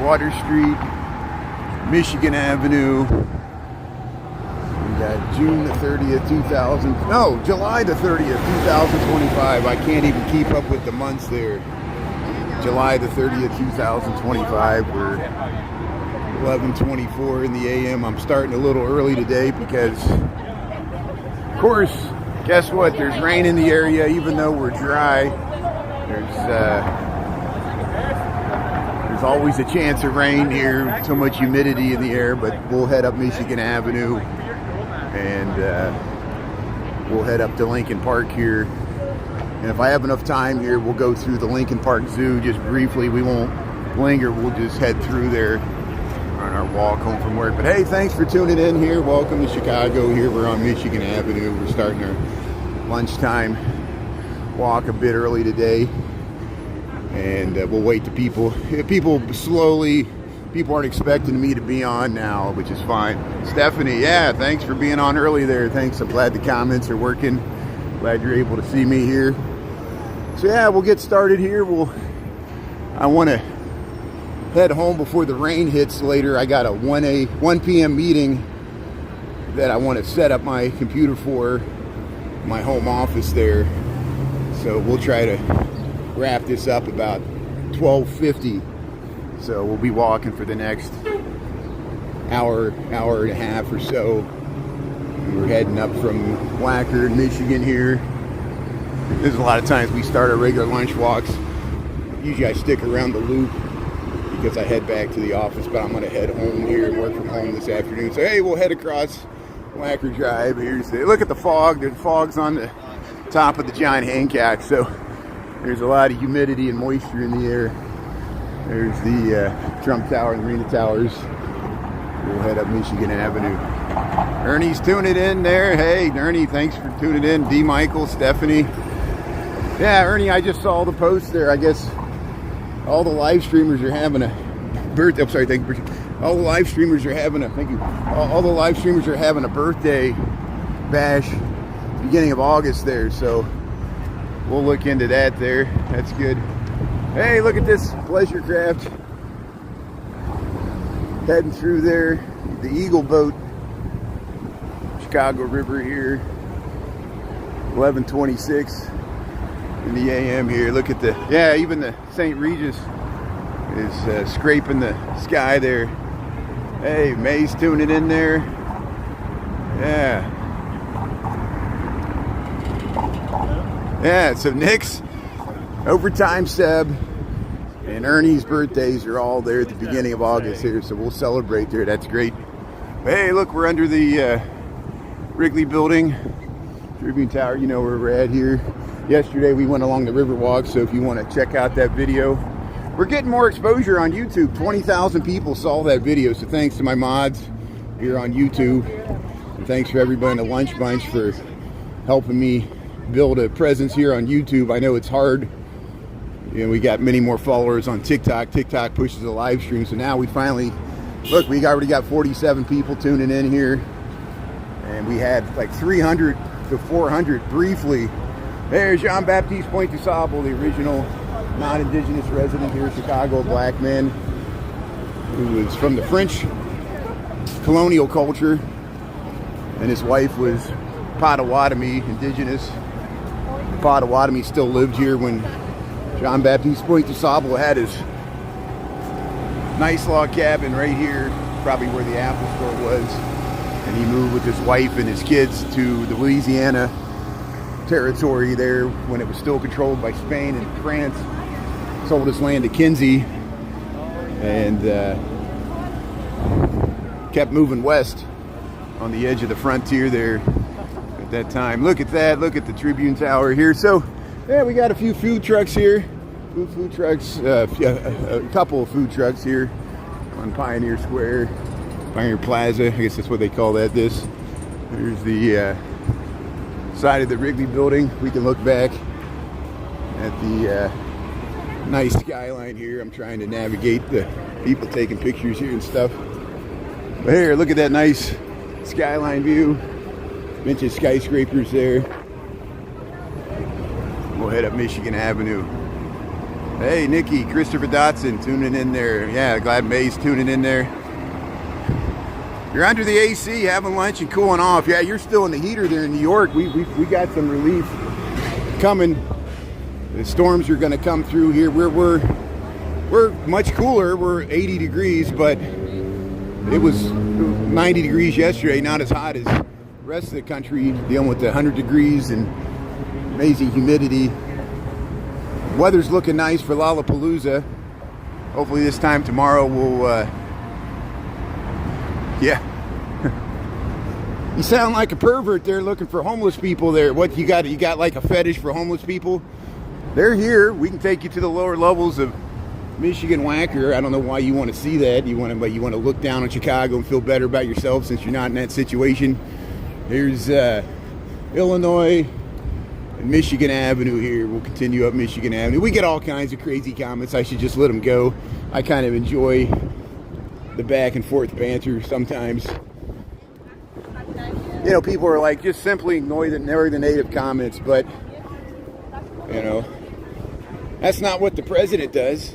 Water Street, Michigan Avenue. We got June the 30th, July the 30th, 2025. I can't even keep up with the months there. July the 30th, 2025. We're 11:24 in the AM. I'm starting a little early today because, of course, guess what? There's rain in the area, even though we're dry. There's always a chance of rain here. So much humidity in the air, but we'll head up Michigan Avenue and we'll head up to Lincoln Park here. And if I have enough time here, we'll go through the Lincoln Park Zoo just briefly. We won't linger. We'll just head through there on our walk home from work. But hey, thanks for tuning in here. Welcome to Chicago. Here we're on Michigan Avenue. We're starting our lunchtime walk a bit early today. And we'll wait to people aren't expecting me to be on now, which is fine. Stephanie, yeah, thanks for being on early there. Thanks. I'm glad the comments are working. Glad you're able to see me here. So yeah, we'll get started here. I want to head home before the rain hits later. I got a 1 p.m. meeting that I want to set up my computer for, my home office there. So we'll try to wrap this up about 12:50. So we'll be walking for the next hour and a half or so. We're heading up from Wacker and Michigan here. There's a lot of times we start our regular lunch walks. Usually I stick around the loop because I head back to the office, but I'm going to head home here and work from home this afternoon. So hey, we'll head across Wacker Drive. Look at the fog. There's fog's on the top of the giant Hancock, so there's a lot of humidity and moisture in the air. There's the Trump Tower and the Marina Towers. We'll head up Michigan Avenue. Ernie's tuning in there. Hey, Ernie, thanks for tuning in. D. Michael, Stephanie. Yeah, Ernie, I just saw the post there. I guess all the live streamers are having a birthday. I'm sorry, thank you. All the live streamers are having a all the live streamers are having a birthday bash beginning of August there. So we'll look into that there. That's good. Hey, look at this pleasure craft heading through there. The Eagle boat. Chicago River here. 11:26 in the AM here. Look at even the St. Regis is scraping the sky there. Hey, May's tuning in there. Yeah. Yeah, so Nick's Overtime Seb and Ernie's birthdays are all there at the beginning of August here, so we'll celebrate there. That's great. Hey, look, we're under the Wrigley Building, Tribune Tower. You know where we're at here. Yesterday we went along the Riverwalk, so if you want to check out that video, we're getting more exposure on YouTube. 20,000 people saw that video, so thanks to my mods here on YouTube, and thanks for everybody in the Lunch Bunch for helping me build a presence here on YouTube. I know it's hard. You know, we got many more followers on TikTok. TikTok pushes a live stream, so now we finally look. We already got 47 people tuning in here, and we had like 300 to 400 briefly. There's Jean-Baptiste Pointe du Sable, the original non-indigenous resident here in Chicago, a black man who was from the French colonial culture, and his wife was Potawatomi, indigenous. The Potawatomi still lived here when Jean-Baptiste Pointe du Sable had his nice log cabin right here, probably where the Apple store was, and he moved with his wife and his kids to the Louisiana territory there when it was still controlled by Spain and France. Sold his land to Kinsey and kept moving west on the edge of the frontier there at that time. Look at that. Look at the Tribune Tower here. So yeah, we got a few food trucks here. Food trucks, a couple of food trucks here on Pioneer Square, Pioneer Plaza. I guess that's what they call that. There's the side of the Wrigley Building. We can look back at the nice skyline here. I'm trying to navigate the people taking pictures here and stuff. But here, look at that nice skyline view. Bunch of skyscrapers there. We'll head up Michigan Avenue. Hey, Nikki, Christopher Dotson tuning in there. Yeah, glad May's tuning in there. You're under the AC, having lunch and cooling off. Yeah, you're still in the heater there in New York. We got some relief coming. The storms are going to come through here. We're much cooler. We're 80 degrees, but it was 90 degrees yesterday. Not as hot as the rest of the country, dealing with the 100 degrees and amazing humidity. Weather's looking nice for Lollapalooza. Hopefully this time tomorrow we'll yeah. You sound like a pervert there looking for homeless people there. What you got? You got like a fetish for homeless people? They're here. We can take you to the lower levels of Michigan Wacker. I don't know why you want to see that. You want to look down on Chicago and feel better about yourself since you're not in that situation. Here's Illinois and Michigan Avenue here. We'll continue up Michigan Avenue. We get all kinds of crazy comments. I should just let them go. I kind of enjoy the back and forth banter sometimes. You know, people are like, just simply ignore the native comments, but you know, that's not what the president does.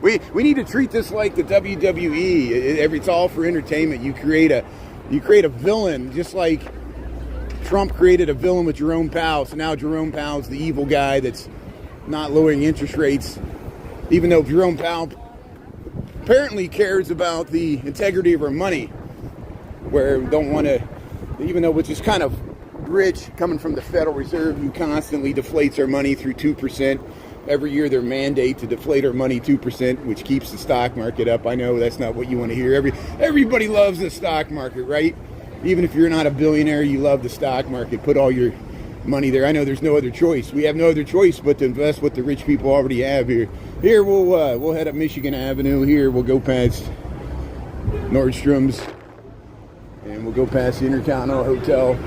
we need to treat this like the WWE. It's all for entertainment. You create a villain, just like Trump created a villain with Jerome Powell. So now Jerome Powell's the evil guy that's not lowering interest rates, even though Jerome Powell apparently cares about the integrity of our money, where we don't want to, even though which is kind of rich coming from the Federal Reserve, who constantly deflates our money through 2%. Every year their mandate to deflate our money 2%, which keeps the stock market up. I know that's not what you want to hear. Everybody loves the stock market, right? Even if you're not a billionaire, you love the stock market. Put all your money there. I know there's no other choice. We have no other choice but to invest what the rich people already have here. Here we'll head up Michigan Avenue. Here we'll go past Nordstrom's and we'll go past the Intercontinental Hotel.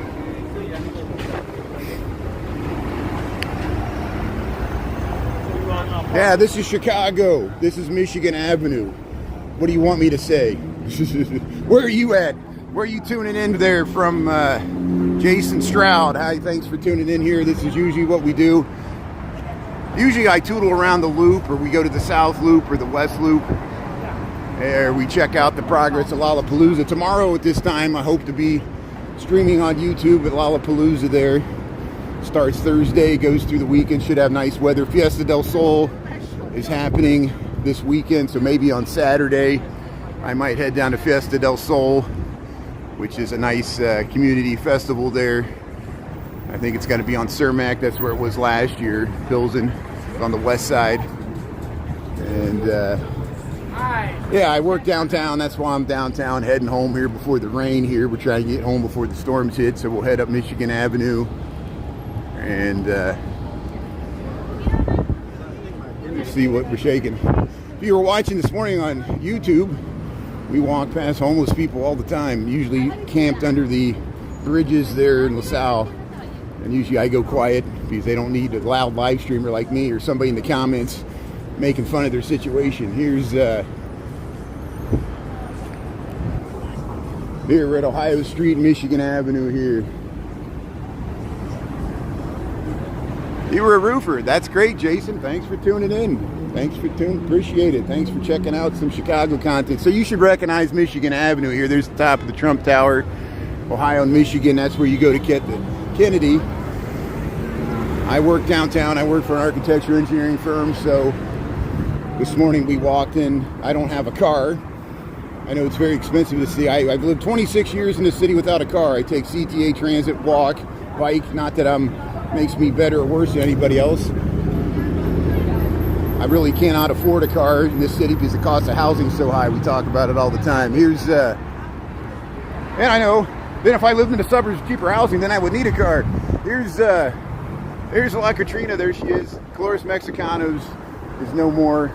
Yeah, this is Chicago. This is Michigan Avenue. What do you want me to say? Where are you at? Where are you tuning in there from? Jason Stroud. Hi, thanks for tuning in here. This is usually what we do. Usually I tootle around the loop, or we go to the South Loop or the West Loop, and we check out the progress of Lollapalooza. Tomorrow at this time, I hope to be streaming on YouTube at Lollapalooza there. Starts Thursday, goes through the weekend, should have nice weather. Fiesta del Sol is happening this weekend, so maybe on Saturday I might head down to Fiesta del Sol, which is a nice community festival there. I think it's going to be on Cermak. That's where it was last year. Pilsen on the west side. And yeah, I work downtown. That's why I'm downtown, heading home here before the rain here. We're trying to get home before the storms hit, so we'll head up Michigan Avenue. And see what we're shaking. If you were watching this morning on YouTube, we walk past homeless people all the time, usually camped under the bridges there in LaSalle. And usually I go quiet because they don't need a loud live streamer like me or somebody in the comments making fun of their situation. Here's here we're at Ohio Street, Michigan Avenue here. You were a roofer. That's great, Jason. Thanks for tuning in. Thanks for tuning. Appreciate it. Thanks for checking out some Chicago content. So you should recognize Michigan Avenue here. There's the top of the Trump Tower, Ohio and Michigan. That's where you go to get the Kennedy. I work downtown. I work for an architecture engineering firm. So this morning we walked in. I don't have a car. I know it's very expensive to see. I've lived 26 years in the city without a car. I take CTA, transit, walk, bike. Not that makes me better or worse than anybody else. I really cannot afford a car in this city because the cost of housing is so high. We talk about it all the time. Here's, and I know, then if I lived in the suburbs with cheaper housing, then I would need a car. Here's La Katrina. There she is. Colores Mexicanos is no more.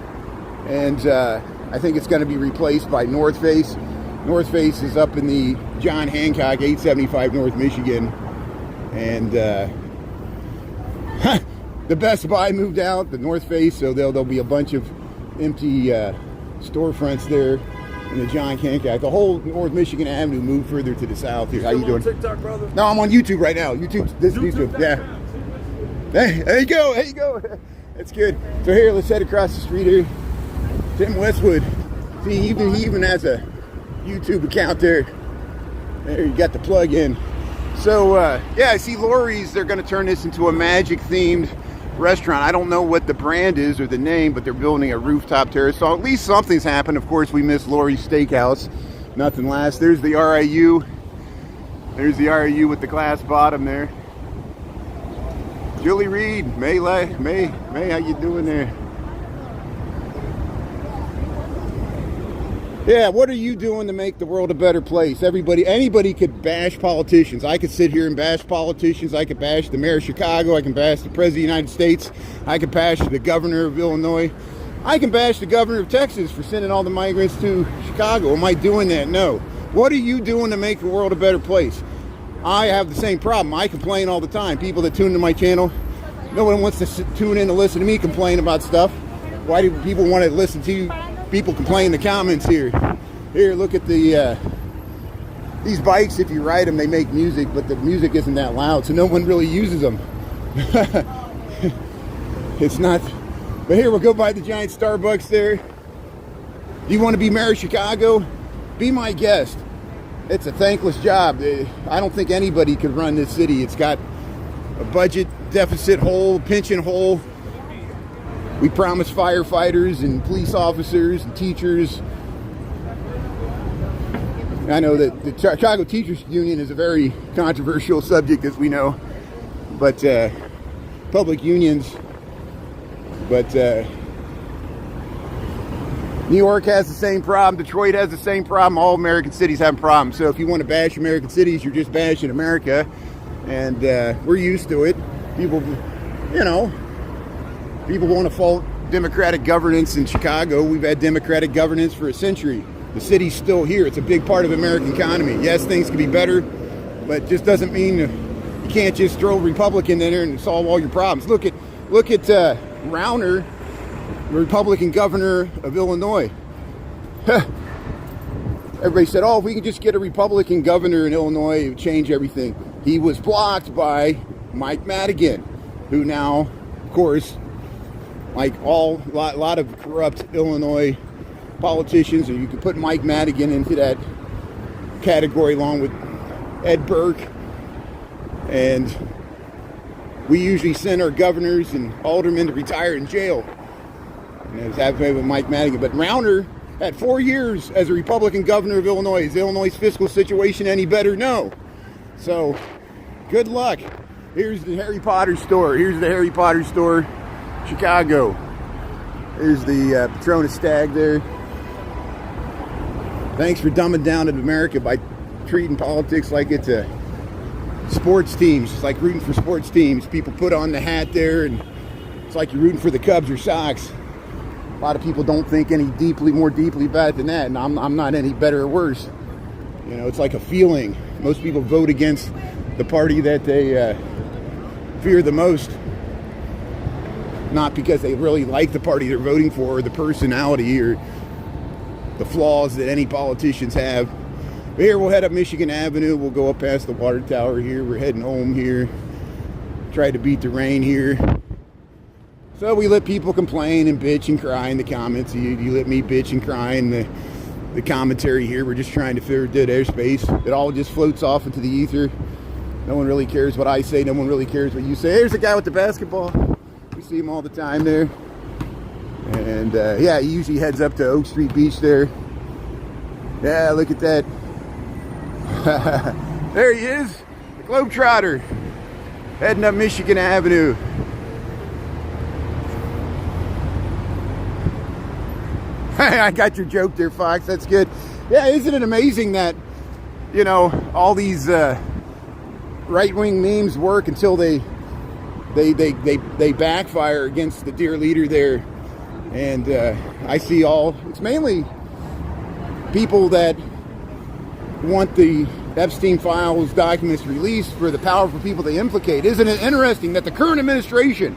And I think it's going to be replaced by North Face. North Face is up in the John Hancock, 875 North Michigan. And the Best Buy moved out, the North Face, so there'll be a bunch of empty storefronts there in the John Hancock. The whole North Michigan Avenue moved further to the south here. How you doing? TikTok, brother? No, I'm on YouTube right now. YouTube. Yeah. Hey, there you go. There you go. That's good. So here, let's head across the street here. Tim Westwood. See, he even has a YouTube account there. There, you got the plug in. So, yeah, I see Lori's. They're going to turn this into a magic-themed restaurant. I don't know what the brand is or the name, but they're building a rooftop terrace. So at least something's happened. Of course, we missed Lori's Steakhouse. Nothing lasts. There's the RIU. There's the RIU with the glass bottom there. Julie Reed, May, how you doing there? Yeah, what are you doing to make the world a better place? Anybody could bash politicians. I could sit here and bash politicians. I could bash the mayor of Chicago. I can bash the president of the United States. I could bash the governor of Illinois. I can bash the governor of Texas for sending all the migrants to Chicago. Am I doing that? No. What are you doing to make the world a better place? I have the same problem. I complain all the time. People that tune into my channel, no one wants to tune in to listen to me complain about stuff. Why do people want to listen to you? People complain in the comments here. Here, look at these bikes. If you ride them, they make music, but the music isn't that loud, so no one really uses them. It's not. But here, we'll go by the giant Starbucks there. Do you want to be mayor of Chicago? Be my guest. It's a thankless job. I don't think anybody could run this city. It's got a budget deficit hole, pension hole. We promise firefighters and police officers and teachers. I know that the Chicago Teachers Union is a very controversial subject, as we know, but public unions. But New York has the same problem. Detroit has the same problem. All American cities have problems. So if you want to bash American cities, you're just bashing America. And we're used to it. People, people want to fault Democratic governance in Chicago. We've had Democratic governance for a century. The city's still here. It's a big part of the American economy. Yes, things can be better, but it just doesn't mean you can't just throw a Republican in there and solve all your problems. Look at Rauner, the Republican governor of Illinois. Everybody said, oh, if we could just get a Republican governor in Illinois, it would change everything. He was blocked by Mike Madigan, who now, of course, like a lot of corrupt Illinois politicians, and you could put Mike Madigan into that category along with Ed Burke. And we usually send our governors and aldermen to retire in jail. And it was happening with Mike Madigan. But Rauner had 4 years as a Republican governor of Illinois. Is Illinois' fiscal situation any better? No. So, good luck. Here's the Harry Potter store. Here's the Harry Potter store, Chicago. There's the Patronus Stag there. Thanks for dumbing down to America by treating politics like it's a sports teams. It's like rooting for sports teams. People put on the hat there, and it's like you're rooting for the Cubs or Sox. A lot of people don't think any more deeply about it than that, and I'm not any better or worse. It's like a feeling. Most people vote against the party that they fear the most, not because they really like the party they're voting for or the personality or the flaws that any politicians have. But here, we'll head up Michigan Avenue. We'll go up past the water tower here. We're heading home here. Try to beat the rain here. So we let people complain and bitch and cry in the comments. You let me bitch and cry in the commentary here. We're just trying to fill dead airspace. It all just floats off into the ether. No one really cares what I say. No one really cares what you say. There's the guy with the basketball. We see him all the time there. And yeah, he usually heads up to Oak Street Beach there. Yeah, look at that. There he is, the Globetrotter, heading up Michigan Avenue. I got your joke there, Fox. That's good. Yeah, isn't it amazing that, all these right-wing memes work until they backfire against the dear leader there. And I see it's mainly people that want the Epstein files documents released for the powerful people they implicate. Isn't it interesting that the current administration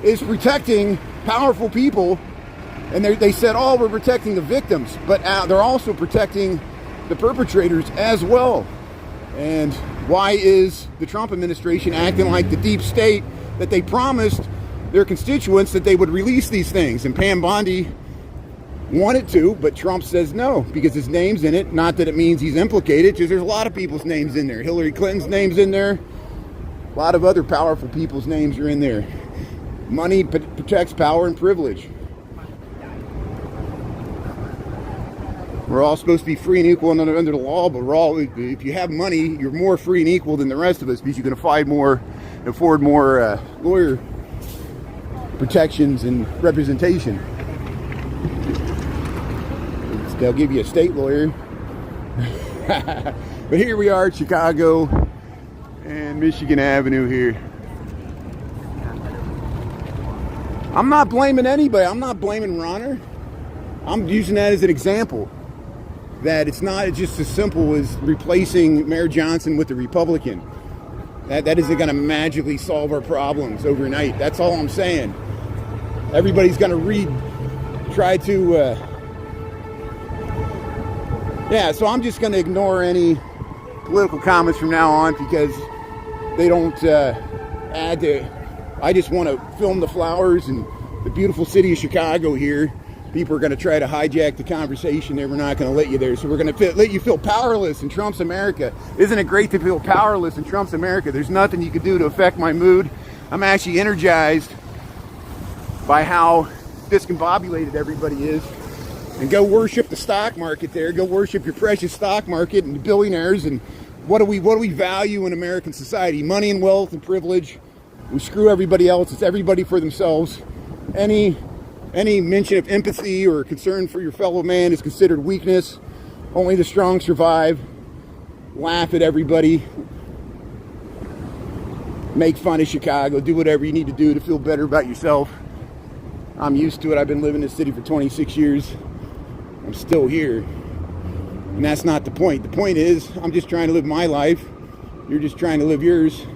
is protecting powerful people, and they said, oh, we're protecting the victims, but they're also protecting the perpetrators as well. And why is the Trump administration acting like the deep state that they promised their constituents that they would release these things. And Pam Bondi wanted to, but Trump says no, because his name's in it. Not that it means he's implicated, because there's a lot of people's names in there. Hillary Clinton's name's in there. A lot of other powerful people's names are in there. Money protects power and privilege. We're all supposed to be free and equal under the law, but if you have money, you're more free and equal than the rest of us, because you can afford more lawyer protections and representation. They'll give you a state lawyer. But here we are at Chicago and Michigan Avenue here. I'm not blaming anybody. I'm not blaming Ronner. I'm using that as an example. That it's not just as simple as replacing Mayor Johnson with a Republican. That isn't going to magically solve our problems overnight. That's all I'm saying. Everybody's going to try to... Yeah, so I'm just going to ignore any political comments from now on, because they don't add to... I just want to film the flowers and the beautiful city of Chicago here. People are going to try to hijack the conversation there. We're not going to let you there. So we're going to let you feel powerless in Trump's America. Isn't it great to feel powerless in Trump's America? There's nothing you can do to affect my mood. I'm actually energized by how discombobulated everybody is. And go worship the stock market there. Go worship your precious stock market and the billionaires. And what do we value in American society? Money and wealth and privilege. We screw everybody else. It's everybody for themselves. Any mention of empathy or concern for your fellow man is considered weakness. Only the strong survive. Laugh at everybody. Make fun of Chicago. Do whatever you need to do to feel better about yourself. I'm used to it. I've been living in this city for 26 years. I'm still here. And that's not the point. The point is, I'm just trying to live my life. You're just trying to live yours.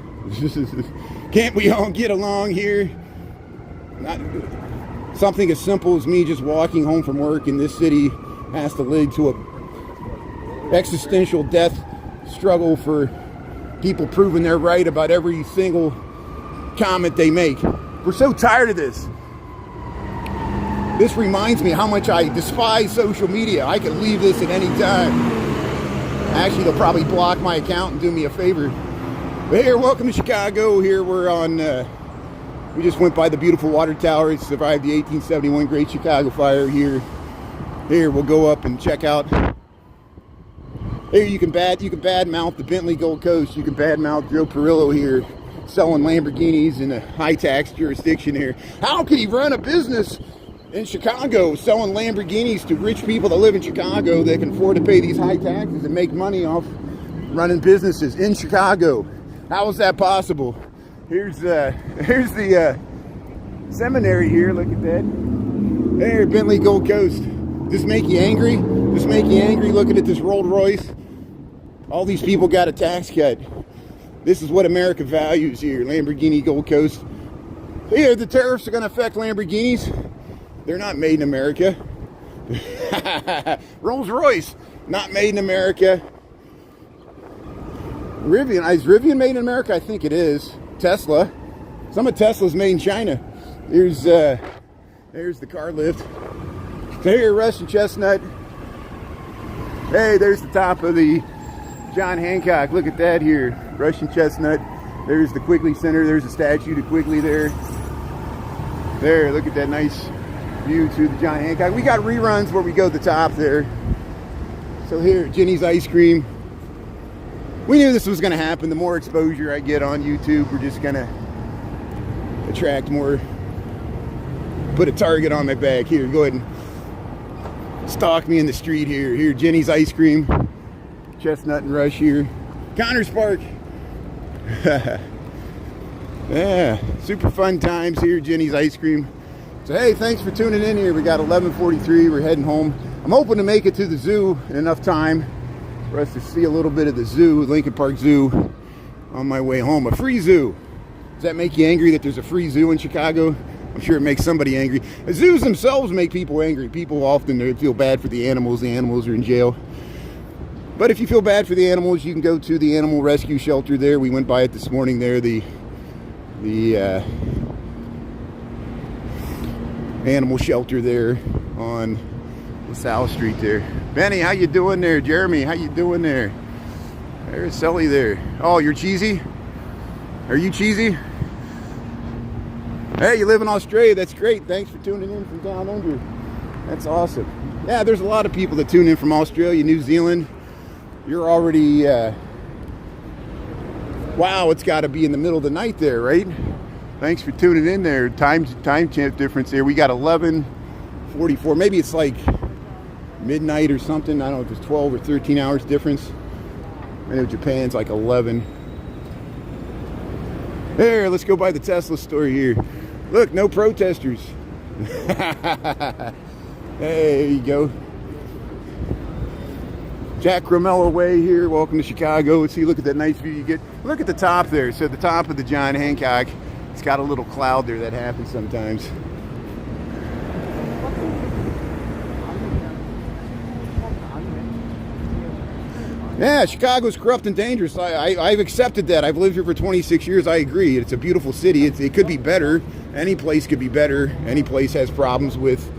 Can't we all get along here? Not something as simple as me just walking home from work in this city has to lead to a existential death struggle for people proving they're right about every single comment they make. We're so tired of this. This reminds me how much I despise social media. I could leave this at any time. Actually, they'll probably block my account and do me a favor. But here, welcome to Chicago. Here we're on, we just went by the beautiful water tower. It survived the 1871 Great Chicago Fire here. Here, we'll go up and check out. Here, you can badmouth the Bentley Gold Coast. You can badmouth Joe Perillo here, selling Lamborghinis in a high-tax jurisdiction here. How could he run a business in Chicago selling Lamborghinis to rich people that live in Chicago that can afford to pay these high taxes and make money off running businesses in Chicago? How is that possible? Here's the seminary here. Look at that. There, Bentley Gold Coast. Does this make you angry? Does this make you angry looking at this Rolls Royce? All these people got a tax cut. This is what America values here. Lamborghini Gold Coast. Here, the tariffs are going to affect Lamborghinis. They're not made in America. Rolls Royce, not made in America. Rivian, is Rivian made in America? I think it is. Tesla. Some of Tesla's made in China. There's the car lift. There, Russian Chestnut. Hey, there's the top of the John Hancock. Look at that here. Russian Chestnut. There's the Quigley Center. There's a statue to Quigley there. There, look at that nice view to the John Hancock. We got reruns where we go to the top there. So here, Jenny's Ice Cream. We knew this was going to happen. The more exposure I get on YouTube, we're just going to attract more. Put a target on my back. Here, go ahead and stalk me in the street here. Here, Jenny's Ice Cream. Chestnut and Rush here. Connors Park. Yeah, super fun times here, Jenny's Ice Cream. So hey, thanks for tuning in here. We got 11:43. We're heading home. I'm hoping to make it to the zoo in enough time for us to see a little bit of the zoo, Lincoln Park Zoo, on my way home. A free zoo. Does that make you angry that there's a free zoo in Chicago? I'm sure it makes somebody angry. The zoos themselves make people angry. People often feel bad for the animals. The animals are in jail. But if you feel bad for the animals, you can go to the animal rescue shelter there. We went by it this morning there. The the animal shelter there on Astor Street there. Benny, how you doing there? Jeremy, how you doing there? There's Sully there. Oh, you're cheesy? Are you cheesy? Hey, you live in Australia. That's great. Thanks for tuning in from down under. That's awesome. Yeah, there's a lot of people that tune in from Australia, New Zealand. You're already, wow, it's got to be in the middle of the night there, right? Thanks for tuning in there. Time champ difference there. We got 11:44. Maybe it's like midnight or something. I don't know if it's 12 or 13 hours difference. I know Japan's like 11. There, let's go by the Tesla store here. Look, no protesters. There you go. Jack Romello Way here. Welcome to Chicago. Let's see, look at that nice view you get. Look at the top there. So the top of the John Hancock, it's got a little cloud there that happens sometimes. Yeah, Chicago's corrupt and dangerous. I've accepted that. I've lived here for 26 years. I agree. It's a beautiful city. It could be better. Any place could be better. Any place has problems with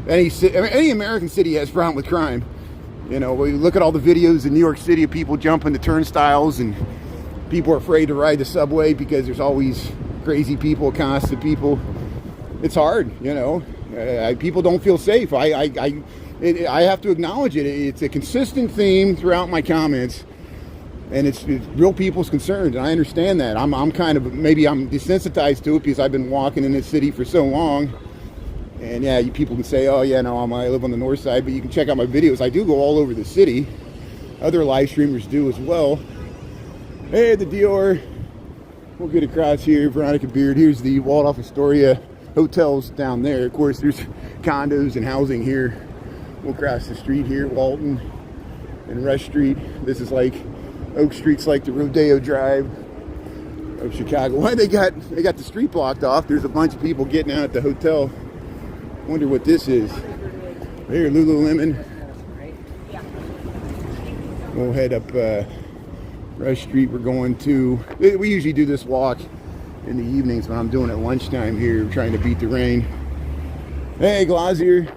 any American city has problem with crime. You know, we look at all the videos in New York City of people jumping the turnstiles, and people are afraid to ride the subway because there's always crazy people, constant people. It's hard, you know. People don't feel safe. I have to acknowledge it. It's a consistent theme throughout my comments, and it's real people's concerns, and I understand that. I'm kind of, maybe I'm desensitized to it because I've been walking in this city for so long. And yeah, people can say, oh yeah, no, I live on the north side, but you can check out my videos. I do go all over the city. Other live streamers do as well. Hey, the Dior. We'll get across here. Veronica Beard. Here's the Waldorf Astoria hotels down there. Of course, there's condos and housing here. We'll cross the street here, Walton and Rush Street. This is like Oak Street's like the Rodeo Drive of Chicago. Why they got the street blocked off? There's a bunch of people getting out at the hotel. Wonder what this is. Here, Lululemon. We'll head up Rush Street. We're going to. We usually do this walk in the evenings, but I'm doing it lunchtime here, trying to beat the rain. Hey, Glossier.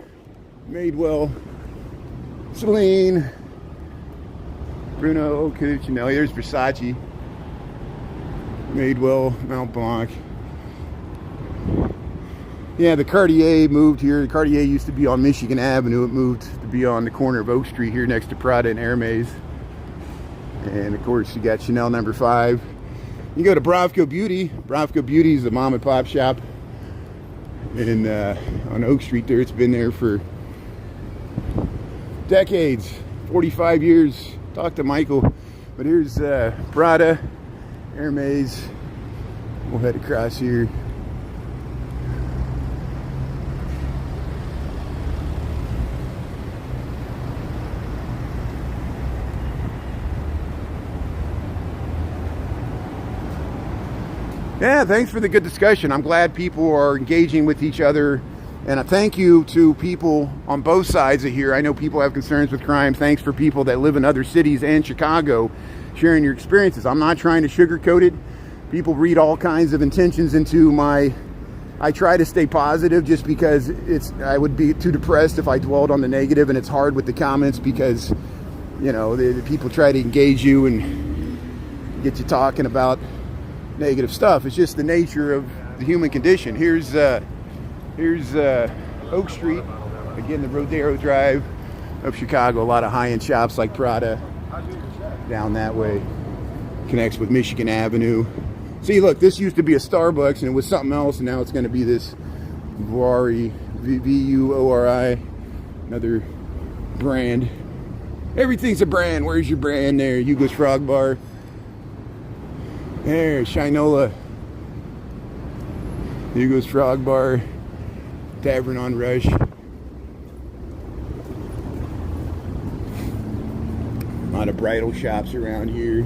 Madewell, Celine, Bruno Cucinelli. There's Versace, Madewell, Mount Blanc. Yeah, the Cartier moved here. The Cartier used to be on Michigan Avenue. It moved to be on the corner of Oak Street here next to Prada and Hermes. And of course, you got Chanel No. 5. You go to Bravco Beauty. Bravco Beauty is a mom and pop shop on Oak Street there. It's been there for decades, 45 years. Talk to Michael. But here's Prada, Hermes. We'll head across here. Yeah, thanks for the good discussion. I'm glad people are engaging with each other. And a thank you to people on both sides of here. I know people have concerns with crime. Thanks for people that live in other cities and Chicago sharing your experiences. I'm not trying to sugarcoat it. People read all kinds of intentions into my... I try to stay positive just because I would be too depressed if I dwelled on the negative, and it's hard with the comments because, you know, the people try to engage you and get you talking about negative stuff. It's just the nature of the human condition. Here's Oak Street, again, the Rodeo Drive of Chicago. A lot of high-end shops like Prada down that way. Connects with Michigan Avenue. See, look, this used to be a Starbucks, and it was something else, and now it's going to be this Vuori, V-U-O-R-I, another brand. Everything's a brand. Where's your brand there? Hugo's Frog Bar. There, Shinola. Hugo's Frog Bar. Tavern on Rush. A lot of bridal shops around here.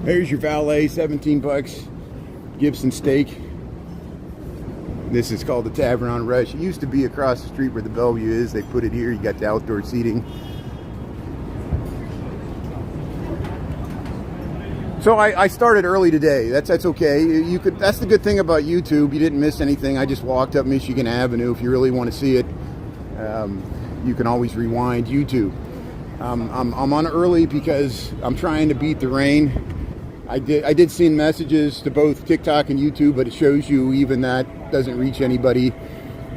There's your valet, 17 bucks. Gibson steak. This is called the Tavern on Rush. It used to be across the street where the Bellevue is. They put it here. You got the outdoor seating. So I started early today. That's okay. You could. That's the good thing about YouTube. You didn't miss anything. I just walked up Michigan Avenue. If you really want to see it, you can always rewind YouTube. I'm on early because I'm trying to beat the rain. I did send messages to both TikTok and YouTube, but it shows you even that doesn't reach anybody.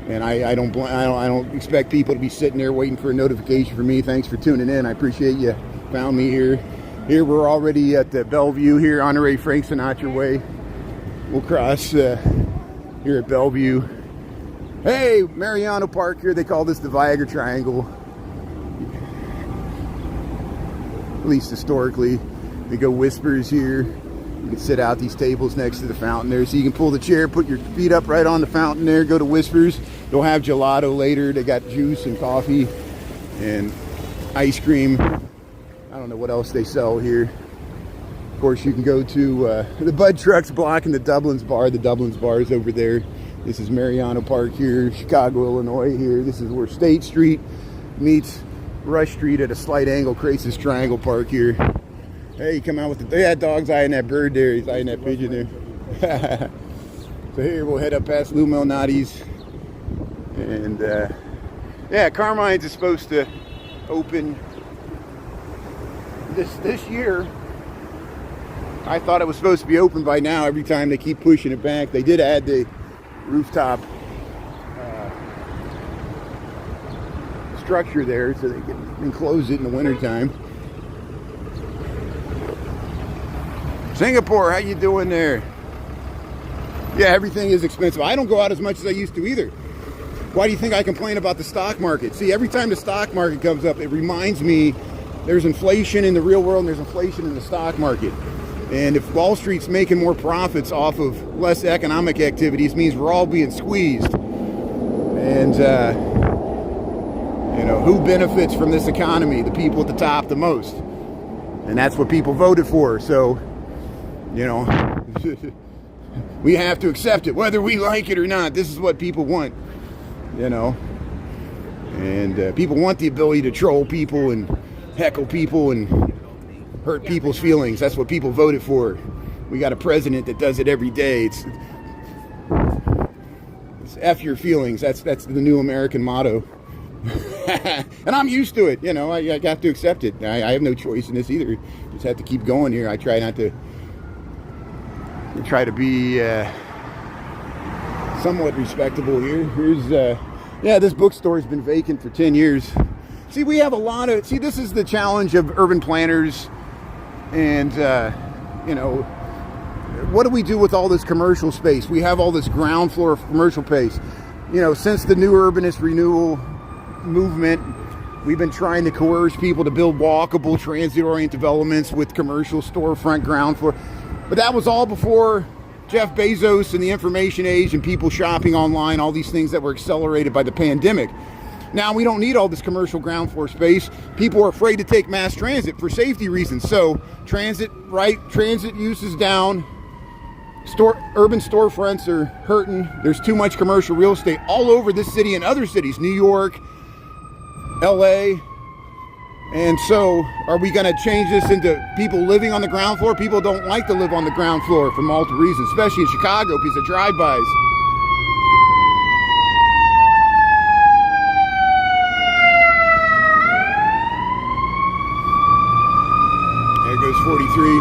And I don't expect people to be sitting there waiting for a notification from me. Thanks for tuning in. I appreciate you found me here. Here we're already at the Bellevue here, Honoré Frank Sinatra Way. We'll cross here at Bellevue. Hey, Mariano Park here. They call this the Viagra Triangle. At least historically. They go Whispers here. You can sit out these tables next to the fountain there. So you can pull the chair, put your feet up right on the fountain there, go to Whispers. They'll have gelato later. They got juice and coffee and ice cream. I don't know what else they sell here. Of course, you can go to the Bud Trucks blocking the Dublin's Bar. The Dublin's Bar is over there. This is Mariano Park here, Chicago, Illinois here. This is where State Street meets Rush Street at a slight angle, creates this triangle park here. Hey, come out with the... They had dogs eyeing that bird there. He's eyeing that pigeon there. So here we'll head up past Lou Malnati's. And yeah, Carmine's is supposed to open this year. I thought it was supposed to be open by now. Every time they keep pushing it back. They did add the rooftop structure there so they can enclose it in the wintertime. Singapore, how you doing there? Yeah, everything is expensive. I don't go out as much as I used to either. Why do you think I complain about the stock market? See, every time the stock market comes up, it reminds me there's inflation in the real world and there's inflation in the stock market. And if Wall Street's making more profits off of less economic activities, means we're all being squeezed. And, you know, who benefits from this economy? The people at the top the most. And that's what people voted for. So, you know, we have to accept it, whether we like it or not. This is what people want, you know. And people want the ability to troll people and heckle people and hurt people's feelings. That's what people voted for. We got a president that does it every day. It's F your feelings. That's the new American motto. And I'm used to it, you know. I got to accept it. I have no choice in this either. Just have to keep going here. I try not to... I try to be somewhat respectable here. Here's, yeah, this bookstore's been vacant for 10 years. See, we have a lot of... See, this is the challenge of urban planners. And, you know, what do we do with all this commercial space? We have all this ground floor of commercial space. You know, since the new urbanist renewal movement, we've been trying to coerce people to build walkable, transit-oriented developments with commercial storefront ground floor. But that was all before Jeff Bezos and the information age and people shopping online, all these things that were accelerated by the pandemic. Now we don't need all this commercial ground floor space. People are afraid to take mass transit for safety reasons. So transit use is down. Urban storefronts are hurting. There's too much commercial real estate all over this city and other cities, New York, LA. And so are we going to change this into people living on the ground floor? People don't like to live on the ground floor for multiple reasons, especially in Chicago because of drive-bys. There goes 43.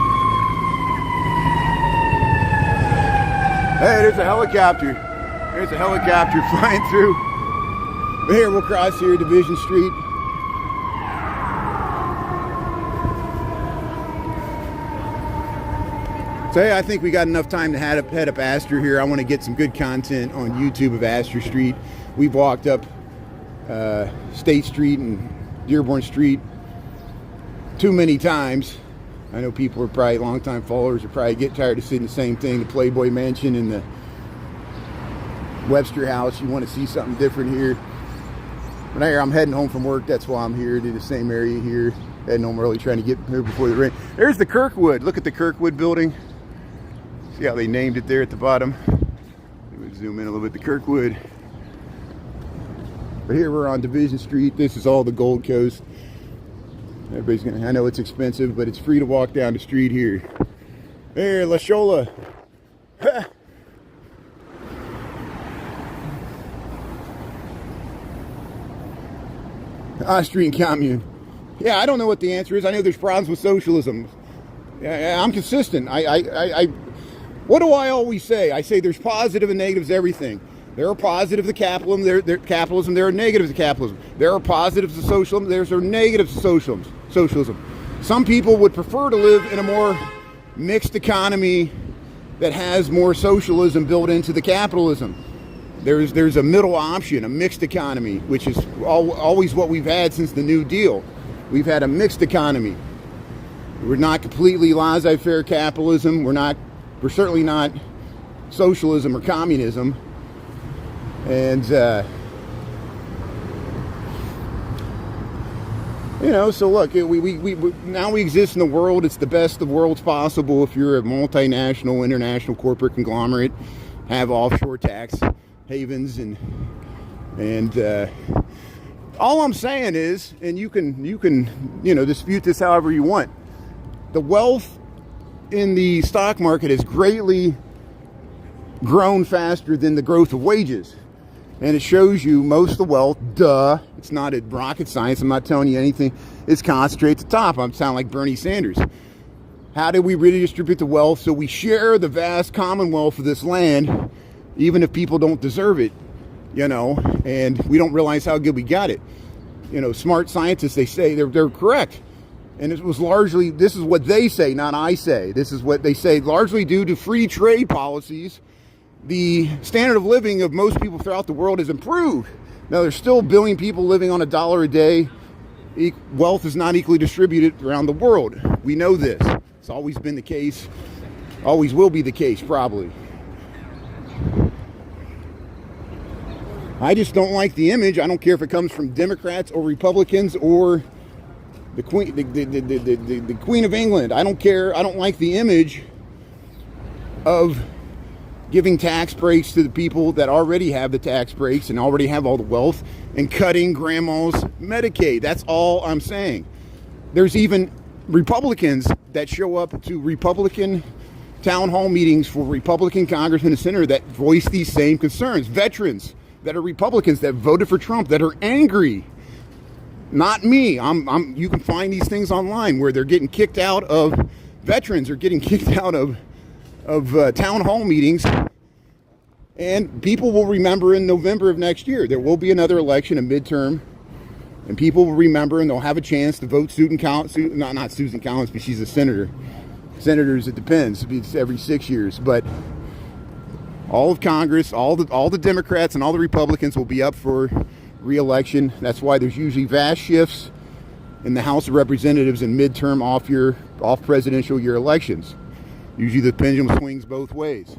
Hey, there's a helicopter. There's a helicopter flying through. Here, we'll cross here, Division Street. So hey, I think we got enough time to head up Astor here. I want to get some good content on YouTube of Astor Street. We've walked up State Street and Dearborn Street too many times. I know people are probably longtime followers are probably get tired of seeing the same thing, the Playboy Mansion and the Webster House. You want to see something different here. But I'm heading home from work. That's why I'm here, to the same area here. Heading home early, trying to get here before the rain. There's the Kirkwood. Look at the Kirkwood building. See how they named it there at the bottom? We'll zoom in a little bit. The Kirkwood. But here we're on Division Street. This is all the Gold Coast. Everybody's gonna, I know it's expensive, but it's free to walk down the street here. There, La Shola. Austrian commune. Yeah, I don't know what the answer is. I know there's problems with socialism. I'm consistent. What do I always say? I say there's positive and negatives to everything. There are positives to capitalism. There are negatives to capitalism. There are positives to socialism. There are negatives to socialism. Some people would prefer to live in a more mixed economy that has more socialism built into the capitalism. There's a middle option, a mixed economy, which is always what we've had since the New Deal. We've had a mixed economy. We're not completely laissez-faire capitalism. We're certainly not socialism or communism. And so look, we now we exist in the world. It's the best of worlds possible. If you're a multinational, international corporate conglomerate, have offshore tax havens and all I'm saying is, and you can dispute this however you want, the wealth in the stock market has greatly grown faster than the growth of wages. And it shows you most of the wealth, it's not a rocket science, I'm not telling you anything, it's concentrated at the top. I'm sounding like Bernie Sanders. How do we redistribute the wealth so we share the vast commonwealth of this land, even if people don't deserve it, and we don't realize how good we got it. Smart scientists, they say, they're correct. And it was largely, this is what they say, not I say. This is what they say, largely due to free trade policies, the standard of living of most people throughout the world has improved. Now, there's still a billion people living on $1 a day. Wealth is not equally distributed around the world. We know this. It's always been the case. Always will be the case, probably. I just don't like the image. I don't care if it comes from Democrats or Republicans or the Queen, the Queen of England. I don't care. I don't like the image of giving tax breaks to the people that already have the tax breaks and already have all the wealth and cutting grandma's Medicaid. That's all I'm saying. There's even Republicans that show up to Republican town hall meetings for Republican congressmen and senators that voice these same concerns. Veterans that are Republicans that voted for Trump that are angry. Not me. You can find these things online where they're getting kicked out of, veterans are getting kicked out of town hall meetings, and people will remember in November of next year there will be another election, a midterm, and people will remember and they'll have a chance to vote not Susan Collins, but she's a senator. Senators, it depends. It's every 6 years, but all of Congress, all the Democrats and all the Republicans will be up for re-election. That's why there's usually vast shifts in the House of Representatives in midterm off presidential year elections. Usually the pendulum swings both ways.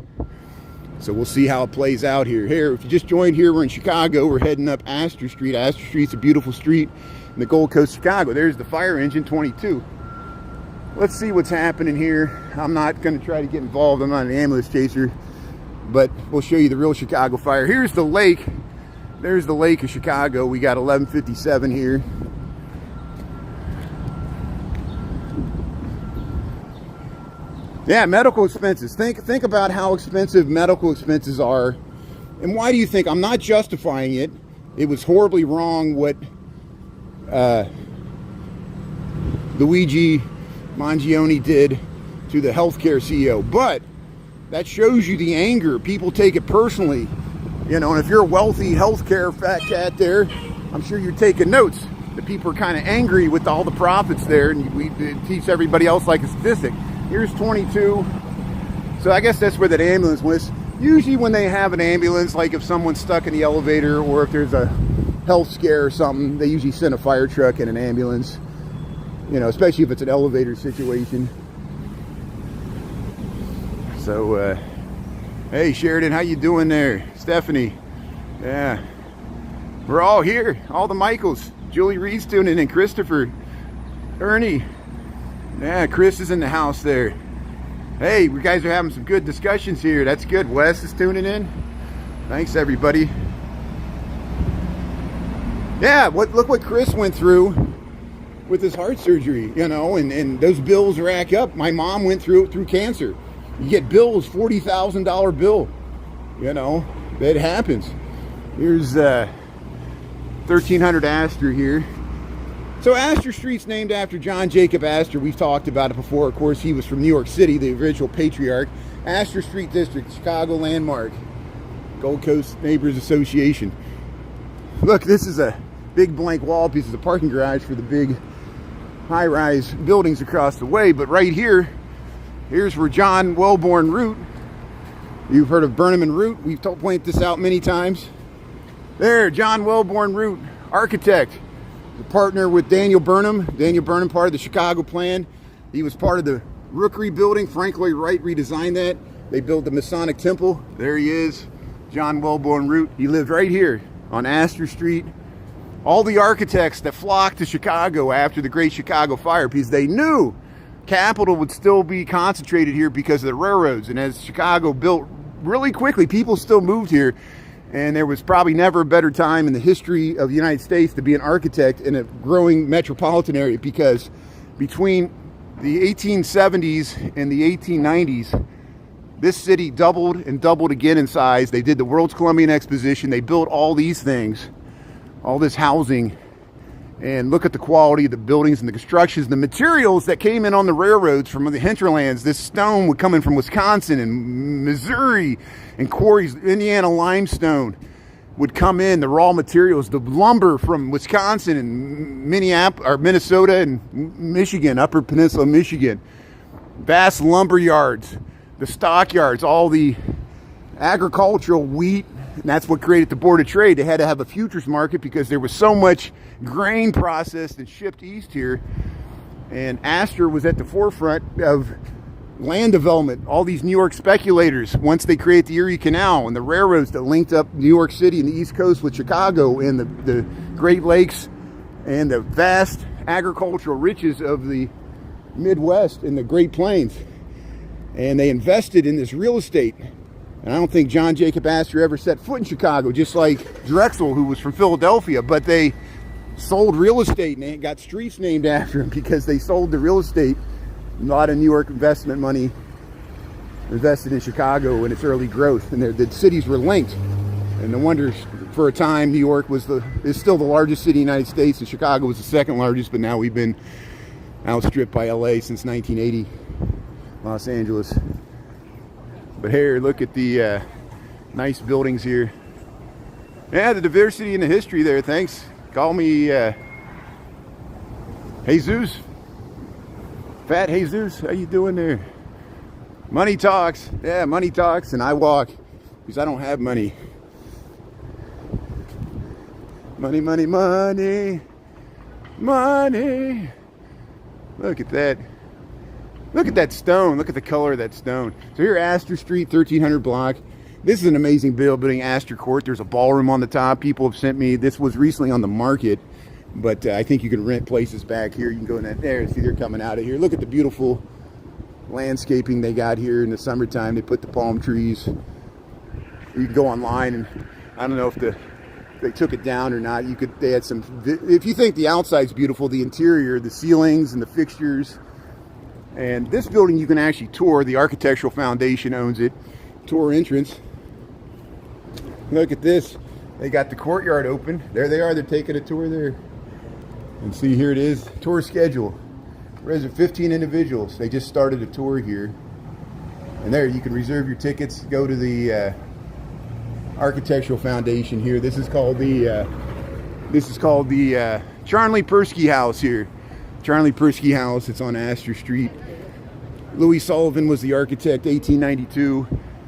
So we'll see how it plays out here. Here, if you just joined here, we're in Chicago. We're heading up Astor Street. Astor Street's a beautiful street in the Gold Coast, Chicago. There's the fire engine 22. Let's see what's happening here. I'm not going to try to get involved. I'm not an ambulance chaser, but we'll show you the real Chicago fire. Here's the lake. There's the lake of Chicago. We got 1157 here. Yeah, medical expenses. Think about how expensive medical expenses are. And why do you think? I'm not justifying it. It was horribly wrong what Luigi Mangione did to the healthcare CEO. But that shows you the anger. People take it personally. And if you're a wealthy healthcare fat cat there, I'm sure you're taking notes. The people are kind of angry with all the profits there, and we teach everybody else like a statistic. Here's 22. So I guess that's where that ambulance was. Usually when they have an ambulance, like if someone's stuck in the elevator or if there's a health scare or something, they usually send a fire truck and an ambulance. Especially if it's an elevator situation. So, hey Sheridan, how you doing there? Stephanie. Yeah. We're all here. All the Michaels. Julie Reed's tuning in. Christopher. Ernie. Yeah, Chris is in the house there. Hey, you guys are having some good discussions here. That's good. Wes is tuning in. Thanks, everybody. Yeah, look what Chris went through with his heart surgery, you know, and those bills rack up. My mom went through it through cancer. You get bills, $40,000 bill, you know, that happens. Here's 1300 Astor here. So Astor Street's named after John Jacob Astor. We've talked about it before. Of course, he was from New York City, the original patriarch. Astor Street District, Chicago landmark, Gold Coast Neighbors Association. Look, this is a big blank wall piece. It's a parking garage for the big high-rise buildings across the way. But right here, here's where John Wellborn Root, you've heard of Burnham and Root. We've pointed this out many times. There, John Wellborn Root, architect, a partner with Daniel Burnham. Daniel Burnham, part of the Chicago plan. He was part of the Rookery building. Frank Lloyd Wright redesigned that. They built the Masonic Temple. There he is, John Wellborn Root. He lived right here on Astor Street. All the architects that flocked to Chicago after the Great Chicago Fire, because they knew capital would still be concentrated here because of the railroads. And as Chicago built really quickly, people still moved here. And there was probably never a better time in the history of the United States to be an architect in a growing metropolitan area, because between the 1870s and the 1890s, this city doubled and doubled again in size. They did the World's Columbian Exposition. They built all these things, all this housing. And look at the quality of the buildings and the constructions, the materials that came in on the railroads from the hinterlands. This stone would come in from Wisconsin and Missouri, and quarries, Indiana limestone would come in, the raw materials, the lumber from Wisconsin and Minnesota and Michigan, Upper Peninsula, Michigan. Vast lumber yards, the stockyards, all the agricultural wheat. And that's what created the Board of Trade. They had to have a futures market because there was so much grain processed and shipped east here. And Astor was at the forefront of land development. All these New York speculators, once they created the Erie Canal and the railroads that linked up New York City and the East Coast with Chicago and the Great Lakes and the vast agricultural riches of the Midwest and the Great Plains. And they invested in this real estate. And I don't think John Jacob Astor ever set foot in Chicago, just like Drexel, who was from Philadelphia. But they sold real estate and they got streets named after him because they sold the real estate. A lot of New York investment money invested in Chicago in its early growth. And the cities were linked. And no wonder, for a time, New York is still the largest city in the United States, and Chicago was the second largest. But now we've been outstripped by LA since 1980, Los Angeles. But here, look at the nice buildings here. Yeah, the diversity and the history there. Thanks. Call me Jesus. Fat Jesus. How you doing there? Money talks. Yeah, money talks, and I walk because I don't have money. Money, money, money. Money. Look at that. Look at that stone. Look at the color of that stone. So here, Astor Street, 1300 block. This is an amazing building, Astor Court. There's a ballroom on the top. People have sent me. This was recently on the market, but I think you can rent places back here. You can go in that there and see they're coming out of here. Look at the beautiful landscaping they got here in the summertime. They put the palm trees. You can go online, and I don't know if they took it down or not. They had some. If you think the outside's beautiful, the interior, the ceilings and the fixtures. And this building you can actually tour. The Architectural Foundation owns it. Tour entrance. Look at this. They got the courtyard open. There they are. They're taking a tour there. And see, here it is. Tour schedule. Reserve 15 individuals. They just started a tour here. And there you can reserve your tickets. Go to the Architectural Foundation here. This is called the Charnley Persky House here. Charnley Persky House. It's on Astor Street. Louis Sullivan was the architect, 1892.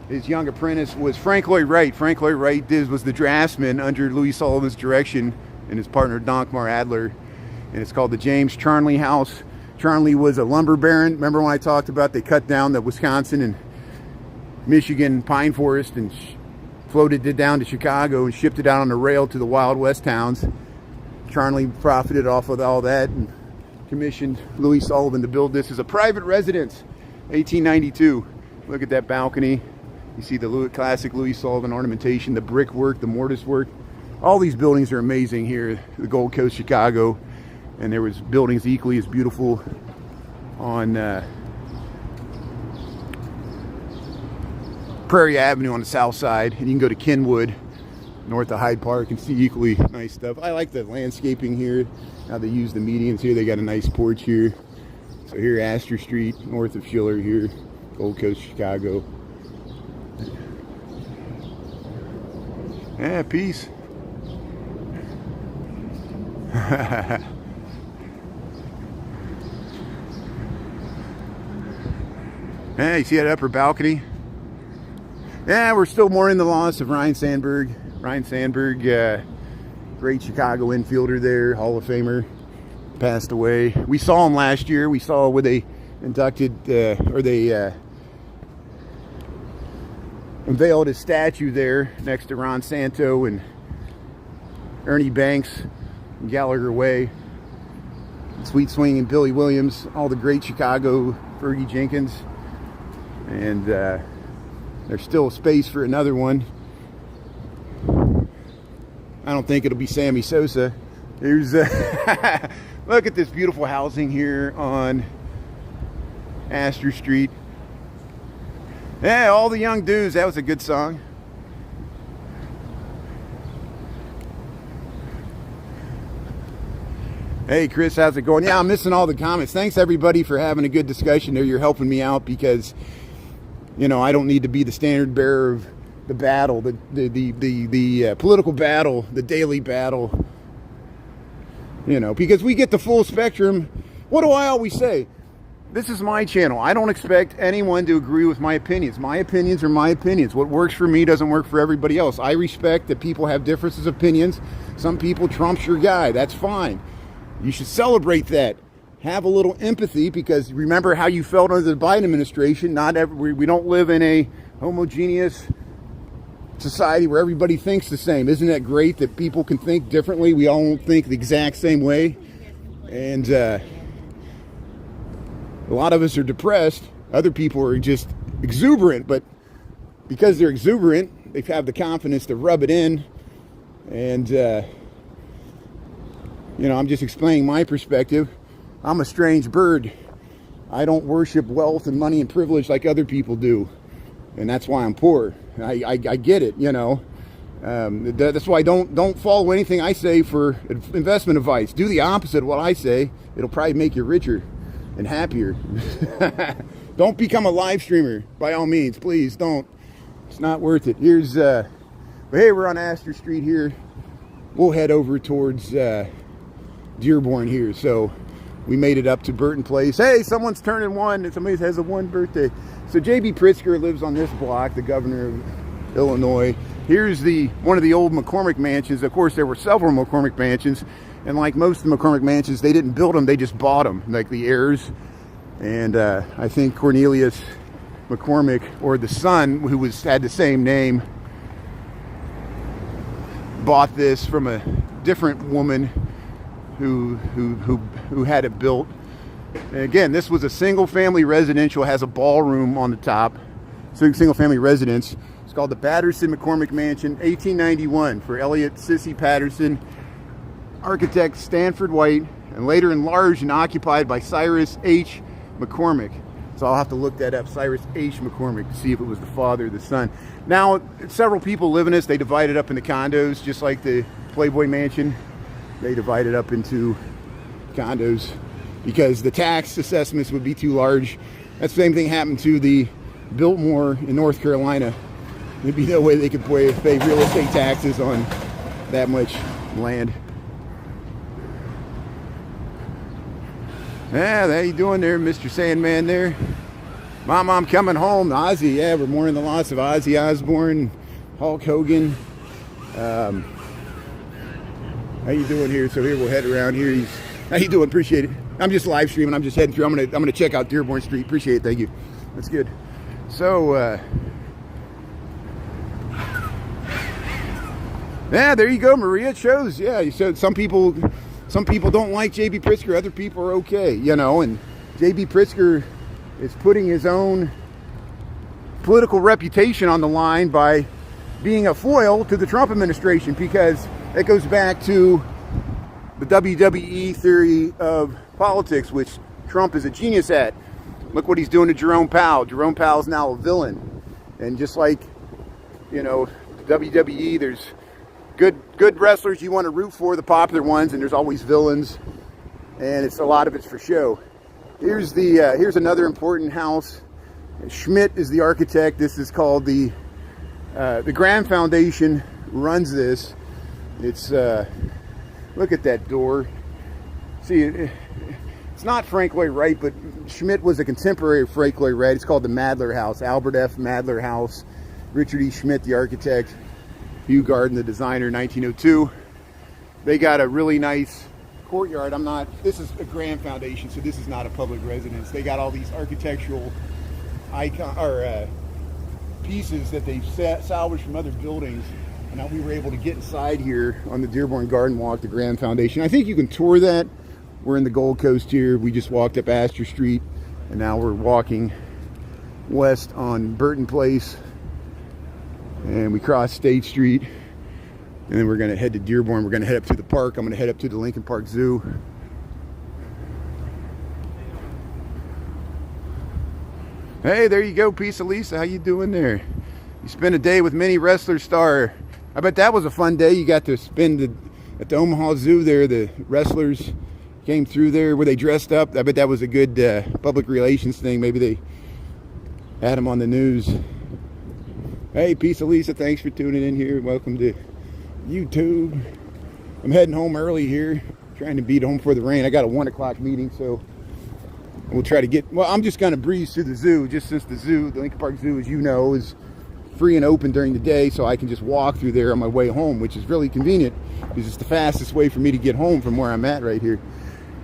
His young apprentice was Frank Lloyd Wright. Frank Lloyd Wright was the draftsman under Louis Sullivan's direction, and his partner Donkmar Adler. And it's called the James Charnley House. Charnley was a lumber baron. Remember when I talked about they cut down the Wisconsin and Michigan pine forest and floated it down to Chicago and shipped it out on the rail to the Wild West towns. Charnley profited off of all that and commissioned Louis Sullivan to build this as a private residence, 1892. Look at that balcony. You see the classic Louis Sullivan ornamentation, the brickwork, the mortise work. All these buildings are amazing here, the Gold Coast, Chicago. and there was buildings equally as beautiful on Prairie Avenue on the south side, and you can go to Kenwood north of Hyde Park and see equally nice stuff. I like the landscaping here, how they use the medians here. They got a nice porch here. So here, Astor Street, north of Schiller here, Gold Coast, Chicago. Yeah, peace. Yeah, you see that upper balcony? Yeah, we're still mourning the loss of Ryne Sandberg. Ryne Sandberg, great Chicago infielder there, Hall of Famer, passed away. We saw him last year. We saw where they inducted, unveiled his statue there next to Ron Santo and Ernie Banks and Gallagher Way. Sweet Swing and Billy Williams, all the great Chicago, Fergie Jenkins. And there's still space for another one. I don't think it'll be Sammy Sosa. There's look at this beautiful housing here on Astor Street. Yeah, all the young dudes. That was a good song. Hey Chris, how's it going? Yeah, I'm missing all the comments. Thanks everybody for having a good discussion there. You're helping me out because, you know, I don't need to be the standard bearer of the battle, the political battle, the daily battle. You know, because we get the full spectrum. What do I always say? This is my channel. I don't expect anyone to agree with my opinions. My opinions are my opinions. What works for me doesn't work for everybody else. I respect that people have differences of opinions. Some people trumps your guy. That's fine. You should celebrate that. Have a little empathy, because remember how you felt under the Biden administration. We don't live in a homogeneous society where everybody thinks the same. Isn't that great that people can think differently? We all don't think the exact same way. And a lot of us are depressed. Other people are just exuberant, but because they're exuberant, they have the confidence to rub it in. And you know, I'm just explaining my perspective. I'm a strange bird. I don't worship wealth and money and privilege like other people do. And that's why I'm poor. I get it, you know. That's why don't follow anything I say for investment advice. Do the opposite of what I say. It'll probably make you richer and happier. Don't become a live streamer, by all means. Please don't. It's not worth it. Here's, but hey, we're on Astor Street here. We'll head over towards Dearborn here. So we made it up to Burton Place. Hey, someone's turning one. Somebody has a 1 birthday. So J.B. Pritzker lives on this block, the governor of Illinois. Here's one of the old McCormick mansions. Of course, there were several McCormick mansions. And like most of the McCormick mansions, they didn't build them. They just bought them, like the heirs. And I think Cornelius McCormick, or the son, who had the same name, bought this from a different woman who had it built. And again, this was a single-family residential, has a ballroom on the top. So single-family residence. It's called the Patterson McCormick Mansion, 1891, for Elliott Sissy Patterson, architect Stanford White, and later enlarged and occupied by Cyrus H. McCormick. So I'll have to look that up, Cyrus H. McCormick, to see if it was the father or the son. Now, several people live in this. They divided up into condos, just like the Playboy Mansion. They divided up into condos because the tax assessments would be too large. That same thing happened to the Biltmore in North Carolina. There'd be no way they could pay real estate taxes on that much land. Yeah, how you doing there, Mr. Sandman there? Mom, I'm coming home. Ozzy, yeah, we're mourning the loss of Ozzy Osbourne, Hulk Hogan. How you doing here? So here we'll head around here. How you doing? Appreciate it. I'm just live streaming. I'm just heading through. I'm gonna check out Dearborn Street. Appreciate it. Thank you. That's good. So yeah, there you go, Maria. It shows. Yeah, you said some people don't like J.B. Pritzker. Other people are okay, you know. And J.B. Pritzker is putting his own political reputation on the line by being a foil to the Trump administration, because it goes back to the WWE theory of politics, which Trump is a genius at. Look what he's doing to Jerome Powell. Jerome Powell is now a villain. And just like, you know, WWE, there's good wrestlers you want to root for, the popular ones, and there's always villains. And a lot of it's for show. Here's another important house. Schmidt is the architect. This is called the Graham Foundation runs this. It's look at that door. See, it's not Frank Lloyd Wright, but Schmidt was a contemporary of Frank Lloyd Wright. It's called the Madler House, Albert F. Madler House. Richard E. Schmidt, the architect. Hugh Garden, the designer, 1902. They got a really nice courtyard. This is a Graham Foundation, so this is not a public residence. They got all these architectural pieces that they've salvaged from other buildings. And now we were able to get inside here on the Dearborn Garden Walk, the Graham Foundation. I think you can tour that. We're in the Gold Coast here. We just walked up Astor Street, and now we're walking west on Burton Place. And we crossed State Street. And then we're going to head to Dearborn. We're going to head up to the park. I'm going to head up to the Lincoln Park Zoo. Hey, there you go, Peace of Lisa. How you doing there? You spent a day with mini wrestler star. I bet that was a fun day. You got to spend at the Omaha Zoo there. The wrestlers came through there. Were they dressed up? I bet that was a good public relations thing. Maybe they had them on the news. Hey, Peace of Lisa. Thanks for tuning in here. Welcome to YouTube. I'm heading home early here. Trying to beat home for the rain. I got a 1 o'clock meeting, so we'll try to get... Well, I'm just going to breeze through the zoo, just since the zoo, the Lincoln Park Zoo, as you know, is free and open during the day, so I can just walk through there on my way home, which is really convenient because it's the fastest way for me to get home from where I'm at right here.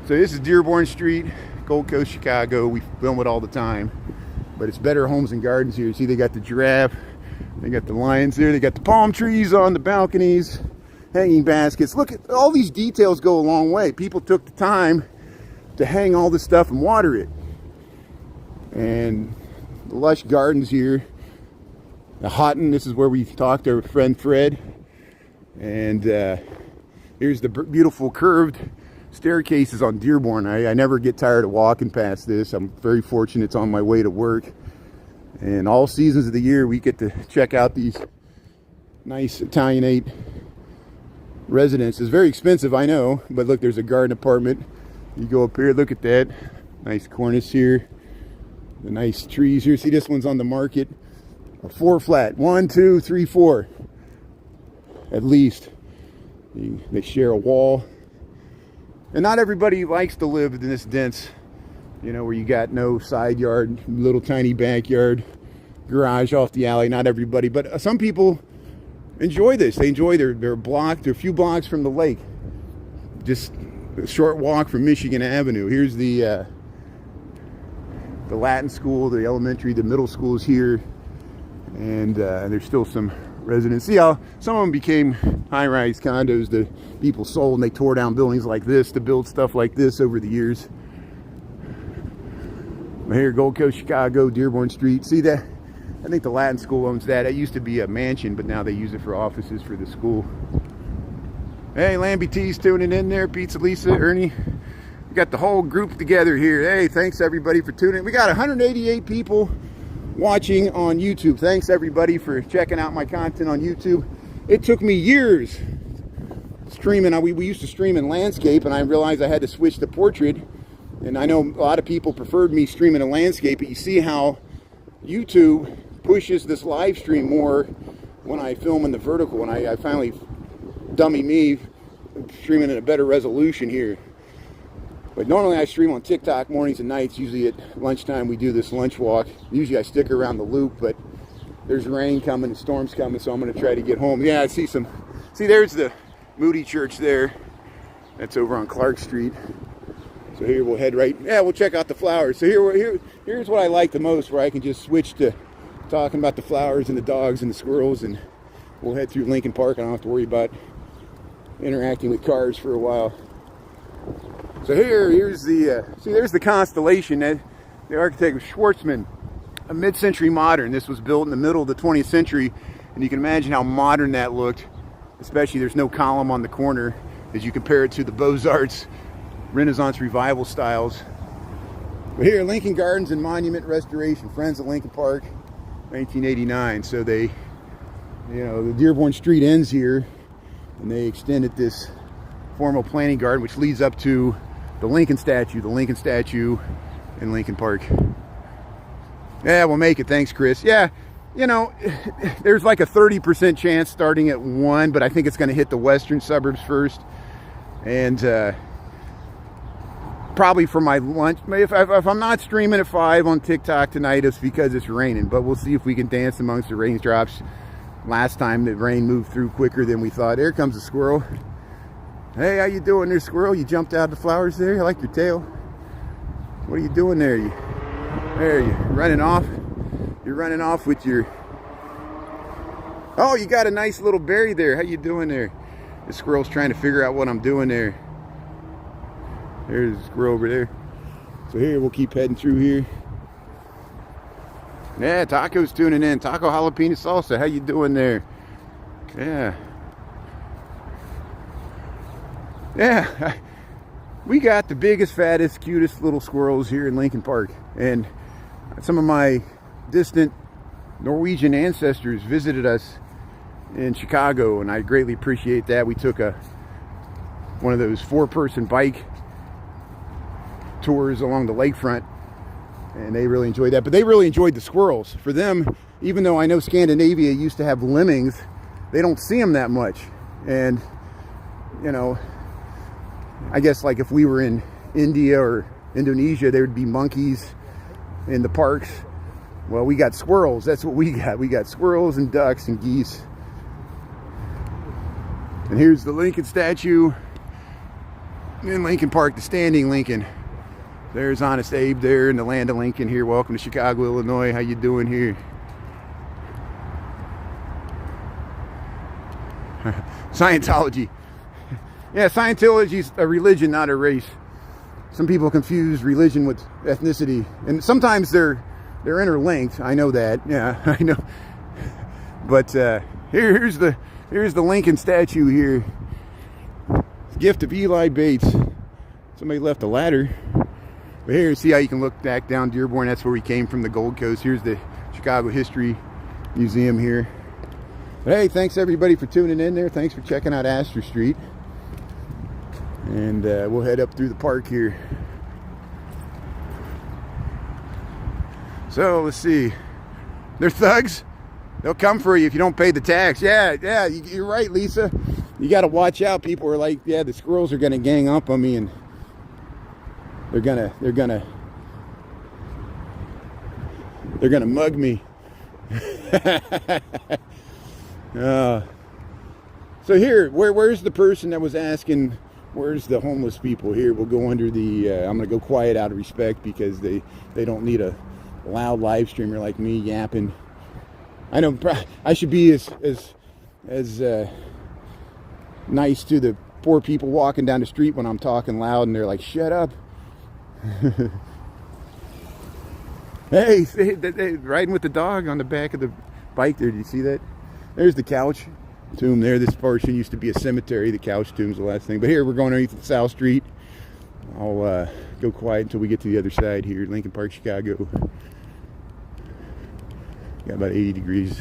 So this is Dearborn Street, Gold Coast, Chicago. We film it all the time, but it's Better Homes and Gardens here. See, they got the giraffe, they got the lions there, they got the palm trees on the balconies, hanging baskets. Look at all these details, go a long way. People took the time to hang all this stuff and water it. And the lush gardens here. The Houghton, this is where we talked to our friend Fred. And here's the beautiful curved staircases on Dearborn. I never get tired of walking past this. I'm very fortunate it's on my way to work. And all seasons of the year we get to check out these nice Italianate residences. Very expensive, I know, but look, there's a garden apartment. You go up here, look at that. Nice cornice here. The nice trees here. See, this one's on the market. A 4 flat. 1, 2, 3, 4. At least. They share a wall. And not everybody likes to live in this dense, you know, where you got no side yard, little tiny backyard, garage off the alley. Not everybody, but some people enjoy this. They enjoy they're a few blocks from the lake. Just a short walk from Michigan Avenue. Here's the Latin school, the elementary, the middle school is here. And there's still some residents. See how some of them became high-rise condos that people sold, and they tore down buildings like this to build stuff like this over the years. Here, Gold Coast, Chicago, Dearborn Street. See that? I think the Latin school owns that. It used to be a mansion, but now they use it for offices for the school. Hey, Lambie T's tuning in there. Pizza Lisa, Ernie. We got the whole group together here. Hey, thanks everybody for tuning in. We got 188 people watching on YouTube. Thanks everybody for checking out my content on YouTube. It took me years streaming. We used to stream in landscape, and I realized I had to switch to portrait. And I know a lot of people preferred me streaming in landscape, but you see how YouTube pushes this live stream more when I film in the vertical, and I finally, dummy me, streaming in a better resolution here. But normally I stream on TikTok mornings and nights. Usually at lunchtime we do this lunch walk. Usually I stick around the loop, but there's rain coming and storms coming, so I'm going to try to get home. Yeah, I see there's the Moody Church there. That's over on Clark Street. So here we'll head right, we'll check out the flowers. So here's what I like the most, where I can just switch to talking about the flowers and the dogs and the squirrels, and we'll head through Lincoln Park. I don't have to worry about interacting with cars for a while. So here's there's the Constellation. The architect was Schwartzman, a mid-century modern. This was built in the middle of the 20th century, and you can imagine how modern that looked. Especially there's no column on the corner. as you compare it to the Beaux-Arts Renaissance Revival styles. But here, Lincoln Gardens and Monument Restoration, Friends of Lincoln Park, 1989. So they, the Dearborn Street ends here, and they extended this formal planting garden, which leads up to the Lincoln statue in Lincoln Park. Yeah, we'll make it. Thanks, Chris. Yeah, there's like a 30% chance starting at 1, but I think it's going to hit the western suburbs first. And probably for my lunch. If I'm not streaming at 5 on TikTok tonight, it's because it's raining. But we'll see if we can dance amongst the raindrops. Last time the rain moved through quicker than we thought. There comes a squirrel. Hey, how you doing there, squirrel? You jumped out of the flowers there? I like your tail. What are you doing there? You running off? You're running off with your... Oh, you got a nice little berry there. How you doing there? The squirrel's trying to figure out what I'm doing there. There's a squirrel over there. So here, we'll keep heading through here. Yeah, Taco's tuning in. Taco Jalapeno Salsa. How you doing there? Yeah. Yeah. We got the biggest, fattest, cutest little squirrels here in Lincoln Park. And some of my distant Norwegian ancestors visited us in Chicago, and I greatly appreciate that. We took one of those 4-person bike tours along the lakefront, and they really enjoyed that. But they really enjoyed the squirrels. For them, even though I know Scandinavia used to have lemmings, they don't see them that much. And I guess like if we were in India or Indonesia, there would be monkeys in the parks. Well, we got squirrels. That's what we got. We got squirrels and ducks and geese. And here's the Lincoln statue in Lincoln Park, the standing Lincoln. There's Honest Abe there in the land of Lincoln here. Welcome to Chicago, Illinois. How you doing here? Scientology. Yeah, Scientology's a religion, not a race. Some people confuse religion with ethnicity, and sometimes they're interlinked. I know that. Yeah, I know. But here's the Lincoln statue here. Gift of Eli Bates. Somebody left a ladder. But here, see how you can look back down Dearborn. That's where we came from, the Gold Coast. Here's the Chicago History Museum here. But hey, thanks everybody for tuning in there. Thanks for checking out Astor Street. And we'll head up through the park here. So let's see. They're thugs. They'll come for you if you don't pay the tax. Yeah, you're right, Lisa. You got to watch out. People are like, yeah, the squirrels are going to gang up on me, and they're gonna mug me. So here, where's the person that was asking? Where's the homeless people here? We'll go under the, I'm going to go quiet out of respect because they don't need a loud live streamer like me yapping. I know I should be as nice to the poor people walking down the street when I'm talking loud and they're like, shut up. Hey, riding with the dog on the back of the bike there. Do you see that? There's the couch tomb there. This portion used to be a cemetery. The couch tomb's the last thing. But here we're going underneath South Street. I'll go quiet until we get to the other side here, Lincoln Park, Chicago. Got about 80 degrees.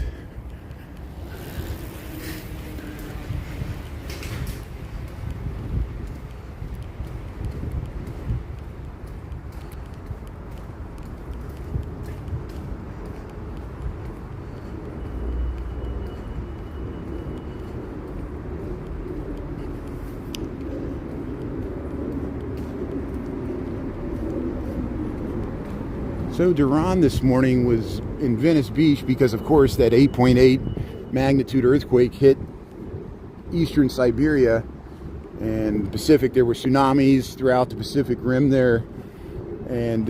So Duran this morning was in Venice Beach because, of course, that 8.8 magnitude earthquake hit eastern Siberia and Pacific. There were tsunamis throughout the Pacific Rim there. And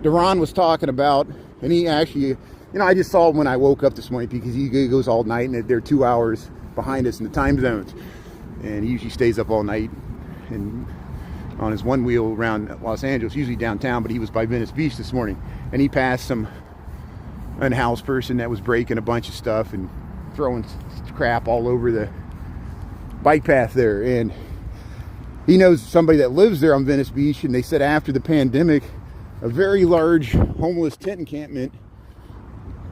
Duran was talking about, and he actually, I just saw him when I woke up this morning because he goes all night, and they're 2 hours behind us in the time zones. And he usually stays up all night and on his one wheel around Los Angeles, usually downtown, but he was by Venice Beach this morning. And he passed some unhoused person that was breaking a bunch of stuff and throwing crap all over the bike path there. And he knows somebody that lives there on Venice Beach, and they said after the pandemic, a very large homeless tent encampment,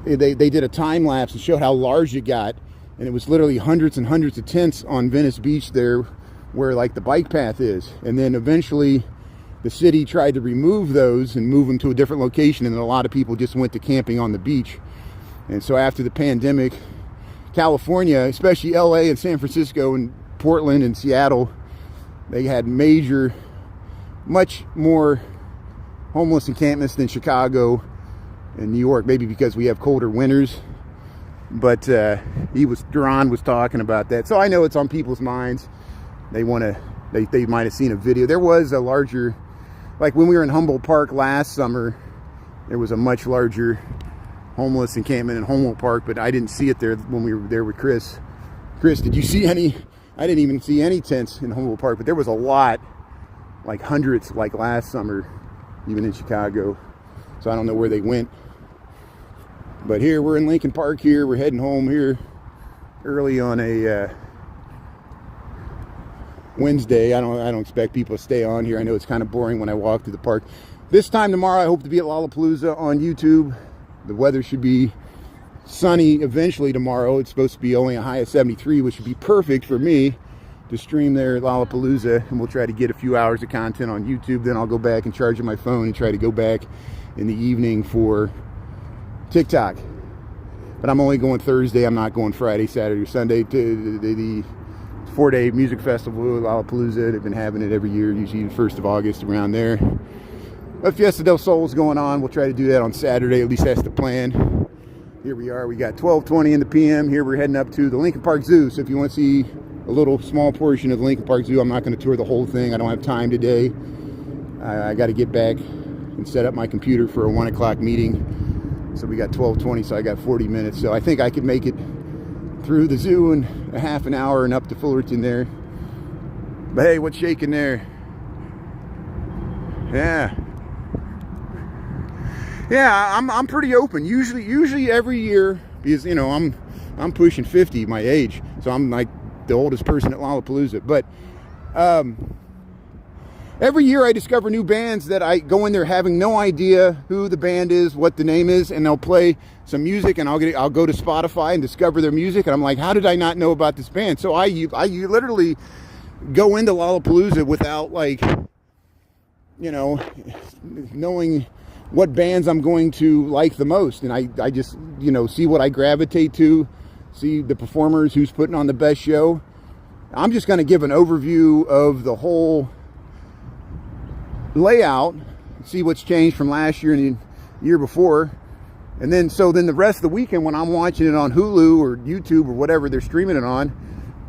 they did a time lapse and showed how large it got, and it was literally hundreds and hundreds of tents on Venice Beach there where like the bike path is. And then eventually the city tried to remove those and move them to a different location, and then a lot of people just went to camping on the beach. And so after the pandemic, California, especially LA and San Francisco and Portland and Seattle, they had much more homeless encampments than Chicago and New York, maybe because we have colder winters. But Duran was talking about that, so I know it's on people's minds. They might have seen a video. There was a larger, like when we were in Humboldt Park last summer, there was a much larger homeless encampment in Humboldt Park, but I didn't see it there when we were there with Chris. Chris, did you see any? I didn't even see any tents in Humboldt Park, but there was a lot, like hundreds, like last summer, even in Chicago. So I don't know where they went. But here, we're in Lincoln Park here. We're heading home here early on a Wednesday. I don't expect people to stay on here. I know it's kind of boring when I walk through the park. This time tomorrow, I hope to be at Lollapalooza on YouTube. The weather should be sunny eventually tomorrow. It's supposed to be only a high of 73, which would be perfect for me to stream there at Lollapalooza. And we'll try to get a few hours of content on YouTube. Then I'll go back and charge my phone and try to go back in the evening for TikTok. But I'm only going Thursday. I'm not going Friday, Saturday, or Sunday. To the 4-day music festival, Lollapalooza. They've been having it every year, usually the 1st of August, around there. But Fiesta del Sol is going on. We'll try to do that on Saturday. At least that's the plan. Here we are. We got 12:20 in the PM. Here we're heading up to the Lincoln Park Zoo. So if you want to see a little small portion of the Lincoln Park Zoo, I'm not going to tour the whole thing. I don't have time today. I got to get back and set up my computer for a 1 o'clock meeting. So we got 12:20, so I got 40 minutes. So I think I could make it through the zoo in a half an hour and up to Fullerton there. But hey, what's shaking there? Yeah, I'm pretty open. Usually every year, because you know I'm pushing 50, my age, so I'm like the oldest person at Lollapalooza. But every year I discover new bands that I go in there having no idea who the band is, what the name is, and they'll play some music, and I'll go to Spotify and discover their music, and I'm like, how did I not know about this band? So I literally go into Lollapalooza without, like, you know, knowing what bands I'm going to like the most, and I just, you know, see what I gravitate to, see the performers, who's putting on the best show. I'm just going to give an overview of the whole layout, see what's changed from last year and the year before, and then the rest of the weekend when I'm watching it on Hulu or YouTube or whatever they're streaming it on,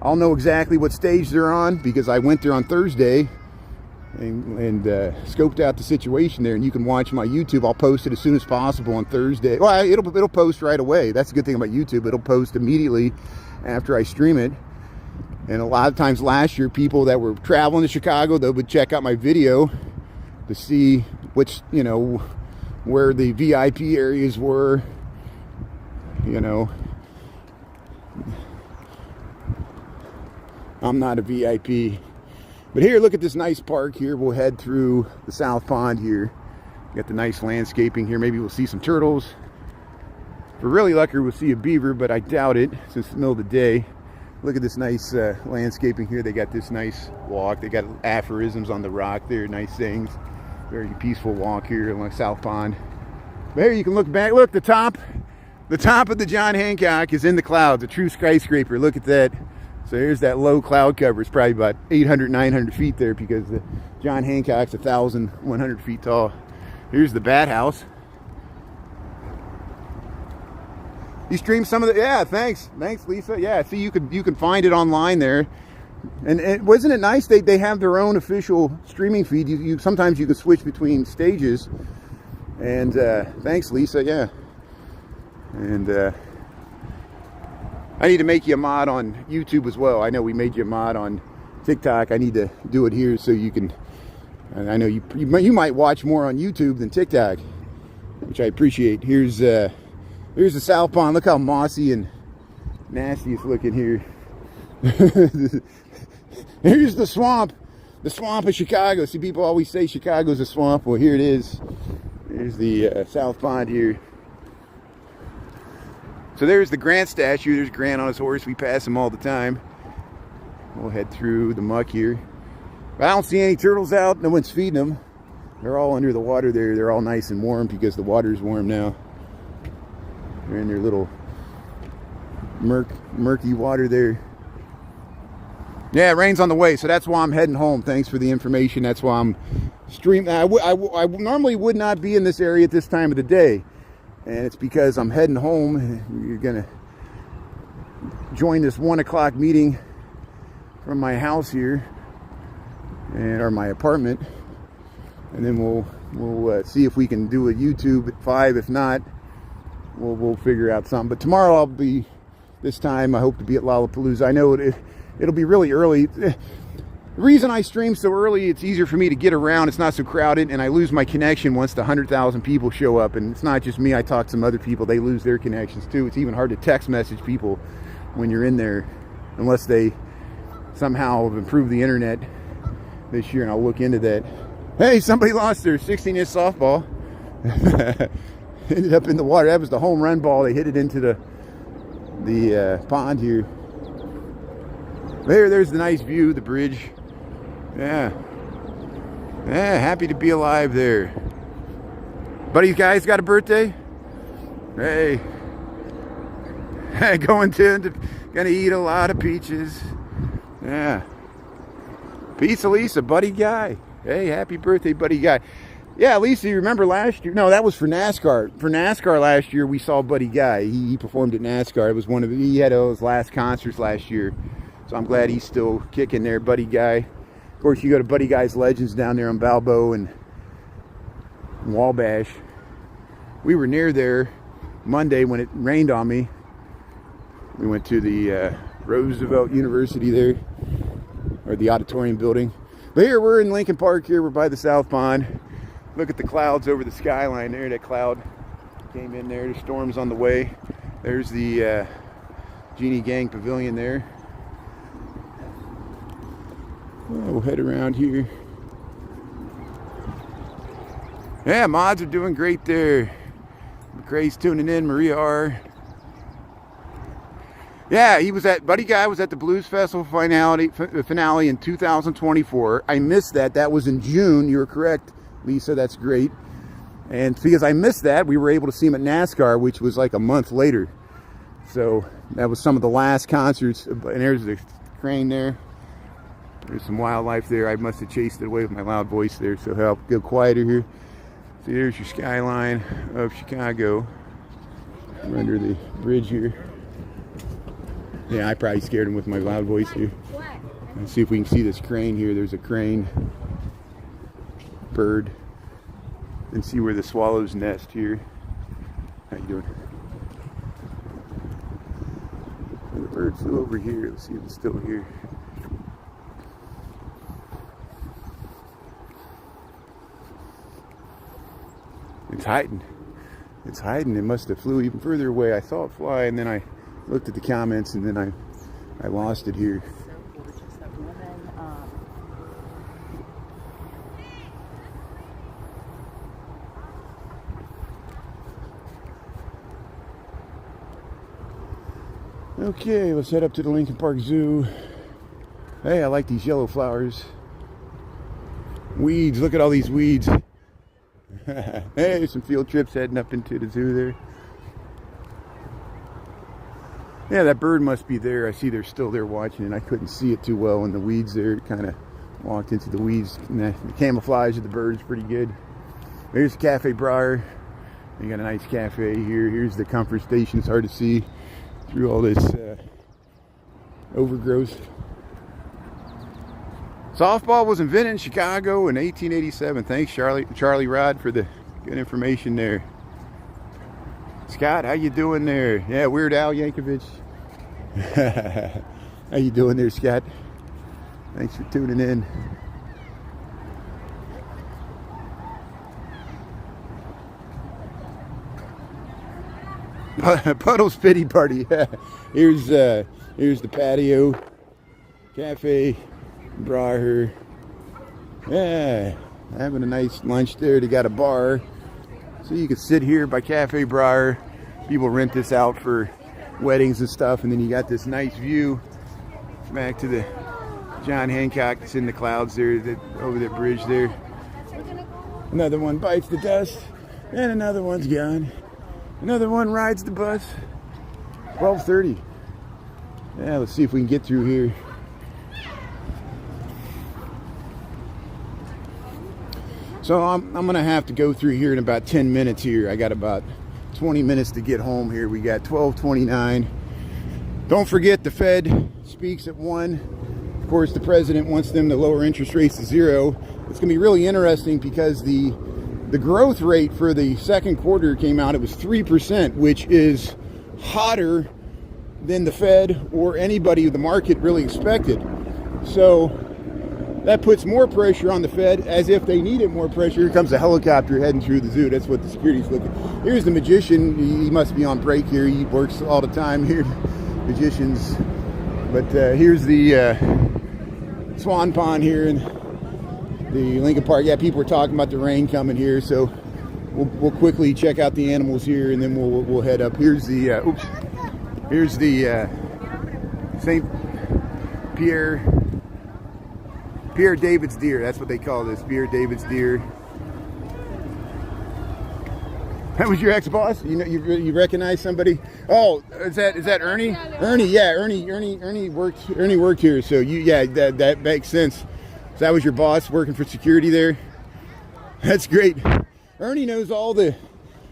I'll know exactly what stage they're on, because I went there on Thursday and scoped out the situation there. And you can watch my YouTube. I'll post it as soon as possible on Thursday. Well, it'll post right away. That's the good thing about YouTube. It'll post immediately after I stream it. And a lot of times last year, people that were traveling to Chicago, they would check out my video to see which, you know, where the VIP areas were, you know. I'm not a VIP. But here, look at this nice park here. We'll head through the South Pond here. Got the nice landscaping here. Maybe we'll see some turtles. If we're really lucky, we'll see a beaver, but I doubt it since it's the middle of the day. Look at this nice landscaping here. They got this nice walk. They got aphorisms on the rock there, nice things. Very peaceful walk here along South Pond. But here you can look back. Look, the top of the John Hancock is in the clouds, a true skyscraper. Look at that. So here's that low cloud cover. It's probably about 800, 900 feet there, because the John Hancock's 1,100 feet tall. Here's the Bat House. You stream some of the, yeah, thanks, Lisa. Yeah, see, you can find it online there. And wasn't it nice? They have their own official streaming feed. Sometimes you can switch between stages. And thanks, Lisa. Yeah. And I need to make you a mod on YouTube as well. I know we made you a mod on TikTok. I need to do it here so you can. I know you might watch more on YouTube than TikTok, which I appreciate. Here's the South Pond. Look how mossy and nasty it's looking here. Here's the swamp. the swamp of Chicago. See, people always say Chicago's a swamp. Well, here it is. There's the South Pond here. So there's the Grant statue. There's Grant on his horse. We pass him all the time. We'll head through the muck here. But I don't see any turtles out. No one's feeding them. They're all under the water there. They're all nice and warm because the water's warm now. They're in their little murky water there. Yeah, rain's on the way, so that's why I'm heading home. Thanks for the information. That's why I'm streaming. I normally would not be in this area at this time of the day. And it's because I'm heading home. You're going to join this 1 o'clock meeting from my house here, or my apartment. And then we'll see if we can do a YouTube at 5. If not, we'll figure out something. But tomorrow I'll be, this time I hope to be at Lollapalooza. I know it'll be really early. The reason I stream so early, it's easier for me to get around. It's not so crowded, and I lose my connection once the 100,000 people show up. And it's not just me. I talk to some other people. They lose their connections too. It's even hard to text message people when you're in there, unless they somehow have improved the internet this year, and I'll look into that. Hey, somebody lost their 16-inch softball. Ended up in the water. That was the home run ball. They hit it into the pond here. There's the nice view, the bridge. Yeah, happy to be alive there. Buddy, guys got a birthday? Hey, gonna eat a lot of peaches. Yeah, Pizza Lisa, buddy guy. Hey, happy birthday, buddy guy. Yeah, Lisa, you remember last year? No, that was for NASCAR. For NASCAR last year, we saw Buddy Guy. He performed at NASCAR. It was he had his last concerts last year. So I'm glad he's still kicking there, Buddy Guy. Of course, you go to Buddy Guy's Legends down there on Balboa and Wabash. We were near there Monday when it rained on me. We went to the Roosevelt University there, or the auditorium building. But here we're in Lincoln Park here. We're by the South Pond. Look at the clouds over the skyline there. That cloud came in there. The storm's on the way. There's the Genie Gang Pavilion there. We'll head around here. Yeah, mods are doing great there. McCrae's tuning in. Maria R. Yeah, Buddy Guy was at the Blues Festival finale in 2024. I missed that. That was in June. You were correct, Lisa. That's great. And because I missed that, we were able to see him at NASCAR, which was like a month later. So that was some of the last concerts. And there's the crane there. There's some wildlife there. I must have chased it away with my loud voice there, so help go quieter here. See, there's your skyline of Chicago. We're under the bridge here. Yeah, I probably scared him with my loud voice here. Let's see if we can see this crane here. There's a crane, bird, and see where the swallows nest here. How you doing? The bird flew over here. Let's see if it's still here. It's hiding. It's hiding. It must have flew even further away. I saw it fly, and then I looked at the comments, and then I lost it here. Okay, let's head up to the Lincoln Park Zoo. Hey, I like these yellow flowers. Weeds, look at all these weeds. Hey, some field trips heading up into the zoo there. Yeah, that bird must be there. I see they're still there watching, and I couldn't see it too well in the weeds there. It kind of walked into the weeds. And the camouflage of the bird is pretty good. There's Cafe Briar. You got a nice cafe here. Here's the comfort station. It's hard to see through all this overgrowth. Softball was invented in Chicago in 1887. Thanks, Charlie Rod, for the good information there. Scott, how you doing there? Yeah, Weird Al Yankovic. How you doing there, Scott? Thanks for tuning in. Puddle's Pity Party. Here's the patio, Cafe Briar. Yeah, having a nice lunch there. They got a bar, so you can sit here by Cafe Briar. People rent this out for weddings and stuff, and then you got this nice view back to the John Hancock that's in the clouds there, over that bridge there. Another one bites the dust, and another one's gone. Another one rides the bus. 12:30. Yeah, let's see if we can get through here. So I'm gonna have to go through here in about 10 minutes here. I got about 20 minutes to get home here. We got 12:29. Don't forget the Fed speaks at 1. Of course, the president wants them to lower interest rates to 0. It's gonna be really interesting because the growth rate for the second quarter came out. It was 3%, which is hotter than the Fed or anybody the market really expected. So that puts more pressure on the Fed, as if they needed more pressure. Here comes a helicopter heading through the zoo. That's what the security's looking. Here's the magician. He must be on break here. He works all the time here. Magicians. But here's the Swan Pond here in the Lincoln Park. Yeah, people were talking about the rain coming here, so we'll quickly check out the animals here, and then we'll head up. Here's the St. Pierre David's deer. That's what they call this, Pierre David's deer. That was your ex-boss? You know, you recognize somebody? Oh, is that Ernie? Ernie, yeah, Ernie worked here. So that makes sense. So that was your boss working for security there? That's great. Ernie knows all the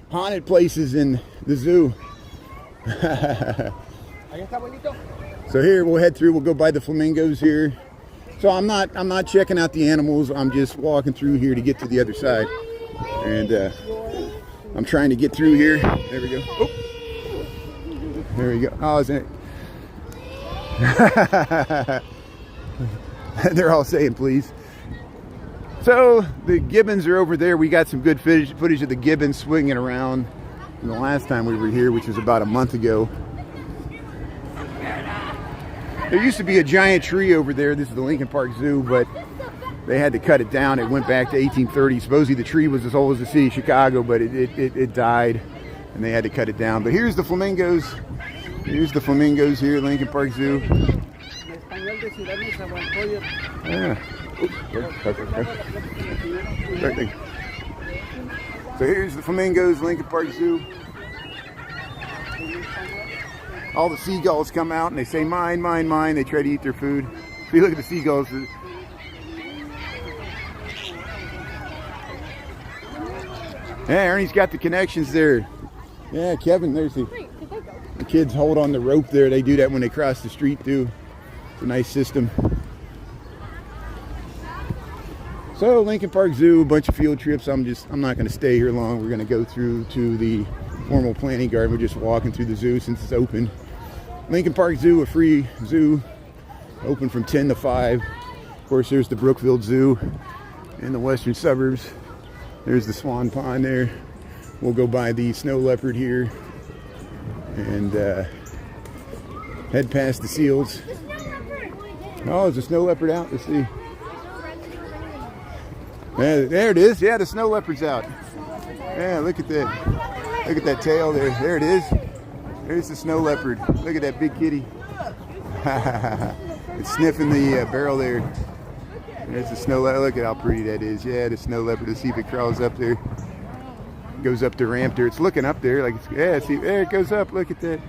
haunted places in the zoo. So here we'll head through. We'll go by the flamingos here. So I'm not checking out the animals. I'm just walking through here to get to the other side, and I'm trying to get through here. There we go. Oh. There we go. Oh, isn't it? They're all saying please. So the gibbons are over there. We got some good footage of the gibbons swinging around from the last time we were here, which was about a month ago. There used to be a giant tree over there. This is the Lincoln Park Zoo, but they had to cut it down. It went back to 1830. Supposedly the tree was as old as the city of Chicago, but it died, and they had to cut it down. But here's the flamingos. Here's the flamingos here at Lincoln Park Zoo. Yeah. So here's the flamingos, Lincoln Park Zoo. All the seagulls come out and they say mine, mine, mine. They try to eat their food. If you look at the seagulls. Yeah, Ernie's got the connections there. Yeah, Kevin, there's the kids hold on the rope there. They do that when they cross the street too. It's a nice system. So Lincoln Park Zoo, a bunch of field trips. I'm not going to stay here long. We're going to go through to the formal planting garden. We're just walking through the zoo since it's open. Lincoln Park Zoo, a free zoo, open from 10 to 5. Of course, there's the Brookfield Zoo in the western suburbs. There's the Swan Pond there. We'll go by the snow leopard here and head past the seals. Oh, there's a snow leopard out. Let's see. Yeah, there it is. Yeah, the snow leopard's out. Yeah, look at that. Look at that tail there. There it is. There's the snow leopard. Look at that big kitty. It's sniffing the barrel there. There's the snow leopard. Look at how pretty that is. Yeah, the snow leopard. Let's see if it crawls up there. Goes up the ramp there. It's looking up there. Like it's, yeah, see, there it goes up. Look at that.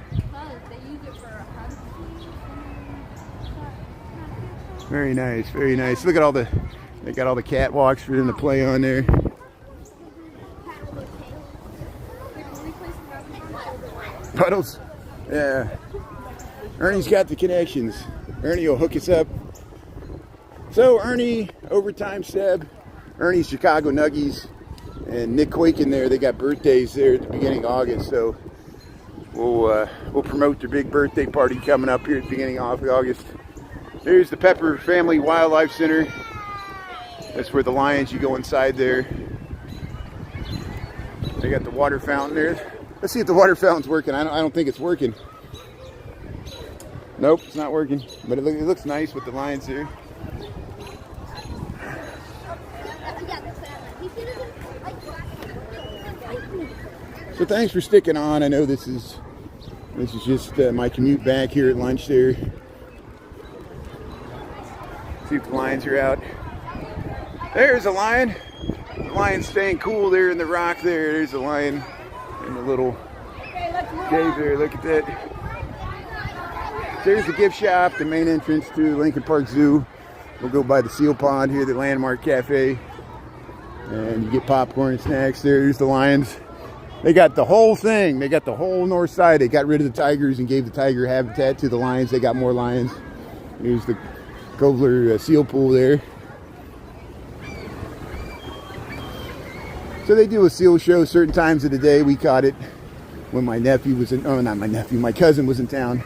Very nice, very nice. Look at all the, they got all the catwalks for them to play on there. Puddles. Yeah. Ernie's got the connections. Ernie will hook us up. So Ernie, Overtime Seb, Ernie's Chicago Nuggies, and Nick Quakin there, they got birthdays there at the beginning of August. So we'll promote their big birthday party coming up here at the beginning of August. There's the Pepper Family Wildlife Center. That's where the lions, you go inside there. They got the water fountain there. Let's see if the water fountain's working. I don't think it's working. Nope, it's not working. But it looks nice with the lions here. So thanks for sticking on. I know this is just my commute back here at lunch there. See if the lions are out. There's a lion. The lion's staying cool there in the rock there. There's a lion in the little cave there. Look at that. There's the gift shop, the main entrance to Lincoln Park Zoo. We'll go by the seal pond here, the Landmark Cafe. And you get popcorn and snacks there. There's the lions. They got the whole thing. They got the whole north side. They got rid of the tigers and gave the tiger habitat to the lions. They got more lions. Here's the Kovler seal pool there. So they do a seal show certain times of the day. We caught it when my nephew was in, oh, not my nephew, my cousin was in town.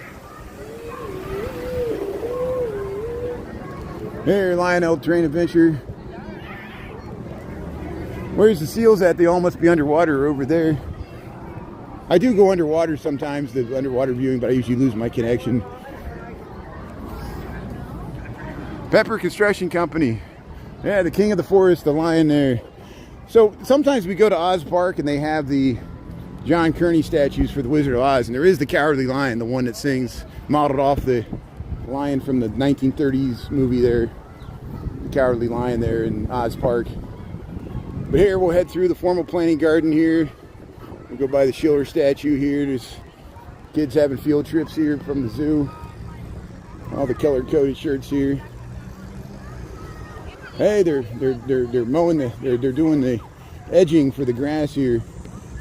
Here, Lionel Terrain Adventure. Where's the seals at? They all must be underwater over there. I do go underwater sometimes, the underwater viewing, but I usually lose my connection. Pepper Construction Company. Yeah, the king of the forest, the lion there. So sometimes we go to Oz Park and they have the John Kearney statues for the Wizard of Oz, and there is the Cowardly Lion, the one that sings, modeled off the lion from the 1930s movie there, the Cowardly Lion there in Oz Park. But here we'll head through the formal planning garden here. We'll go by the Schiller statue here. There's kids having field trips here from the zoo. All the color-coded shirts here. Hey, they're mowing they're doing the edging for the grass here.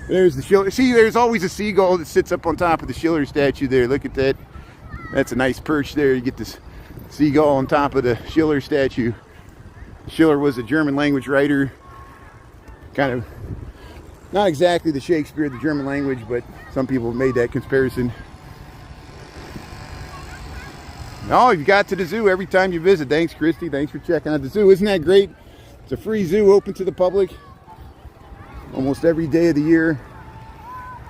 There's the Schiller. See, there's always a seagull that sits up on top of the Schiller statue there. Look at that. That's a nice perch there. You get this seagull on top of the Schiller statue. Schiller was a German language writer. Kind of, not exactly the Shakespeare of the German language, but some people have made that comparison. Oh, you've got to the zoo every time you visit. Thanks, Christy. Thanks for checking out the zoo. Isn't that great? It's a free zoo open to the public almost every day of the year.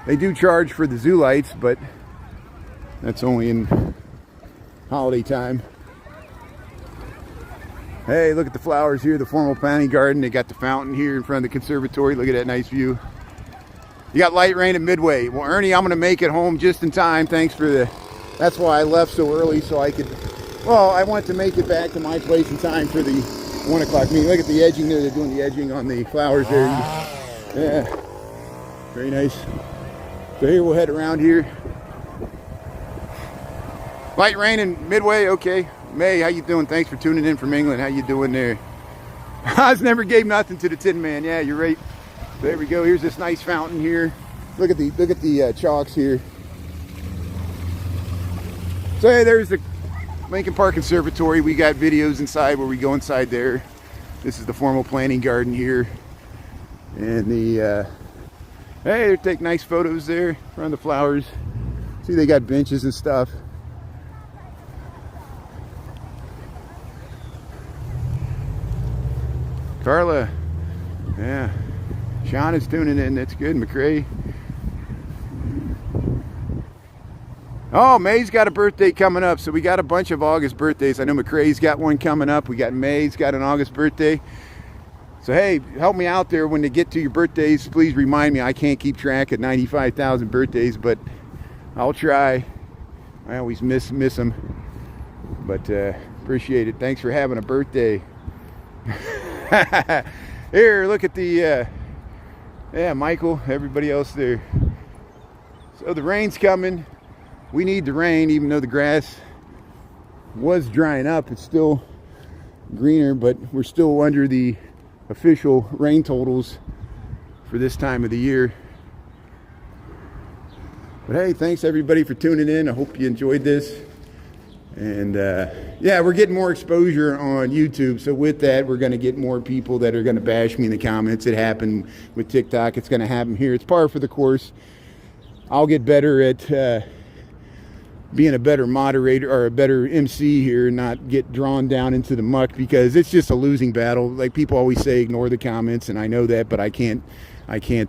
They do charge for the zoo lights, but that's only in holiday time. Hey, look at the flowers here, the formal planning garden. They got the fountain here in front of the conservatory. Look at that nice view. You got light rain at Midway. Well, Ernie, I'm going to make it home just in time. Thanks for the... That's why I left so early, so I could... Well, I wanted to make it back to my place in time for the 1 o'clock meeting. Look at the edging there. They're doing the edging on the flowers there. Yeah. Very nice. So here we'll head around here. Light rain in Midway, okay. May, how you doing? Thanks for tuning in from England. How you doing there? Oz never gave nothing to the Tin Man. Yeah, you're right. There we go. Here's this nice fountain here. Look at the chalks here. So hey, there's the Lincoln Park Conservatory. We got videos inside where we go inside there. This is the formal planning garden here. And the hey, they take nice photos there around the flowers. See, they got benches and stuff. Carla, yeah. Sean is tuning in. That's good. McCrae. Oh, May's got a birthday coming up, so we got a bunch of August birthdays. I know McCrae's got one coming up. We got May's got an August birthday. So hey, help me out there when they get to your birthdays. Please remind me. I can't keep track of 95,000 birthdays, but I'll try. I always miss them, but appreciate it. Thanks for having a birthday. Here, look at the yeah, Michael, everybody else there. So the rain's coming. We need the rain, even though the grass was drying up. It's still greener, but we're still under the official rain totals for this time of the year. But hey, thanks everybody for tuning in. I hope you enjoyed this. And yeah, we're getting more exposure on YouTube. So with that, we're going to get more people that are going to bash me in the comments. It happened with TikTok. It's going to happen here. It's par for the course. I'll get better at being a better moderator or a better MC here, and not get drawn down into the muck, because it's just a losing battle. Like people always say, ignore the comments, and I know that, but I can't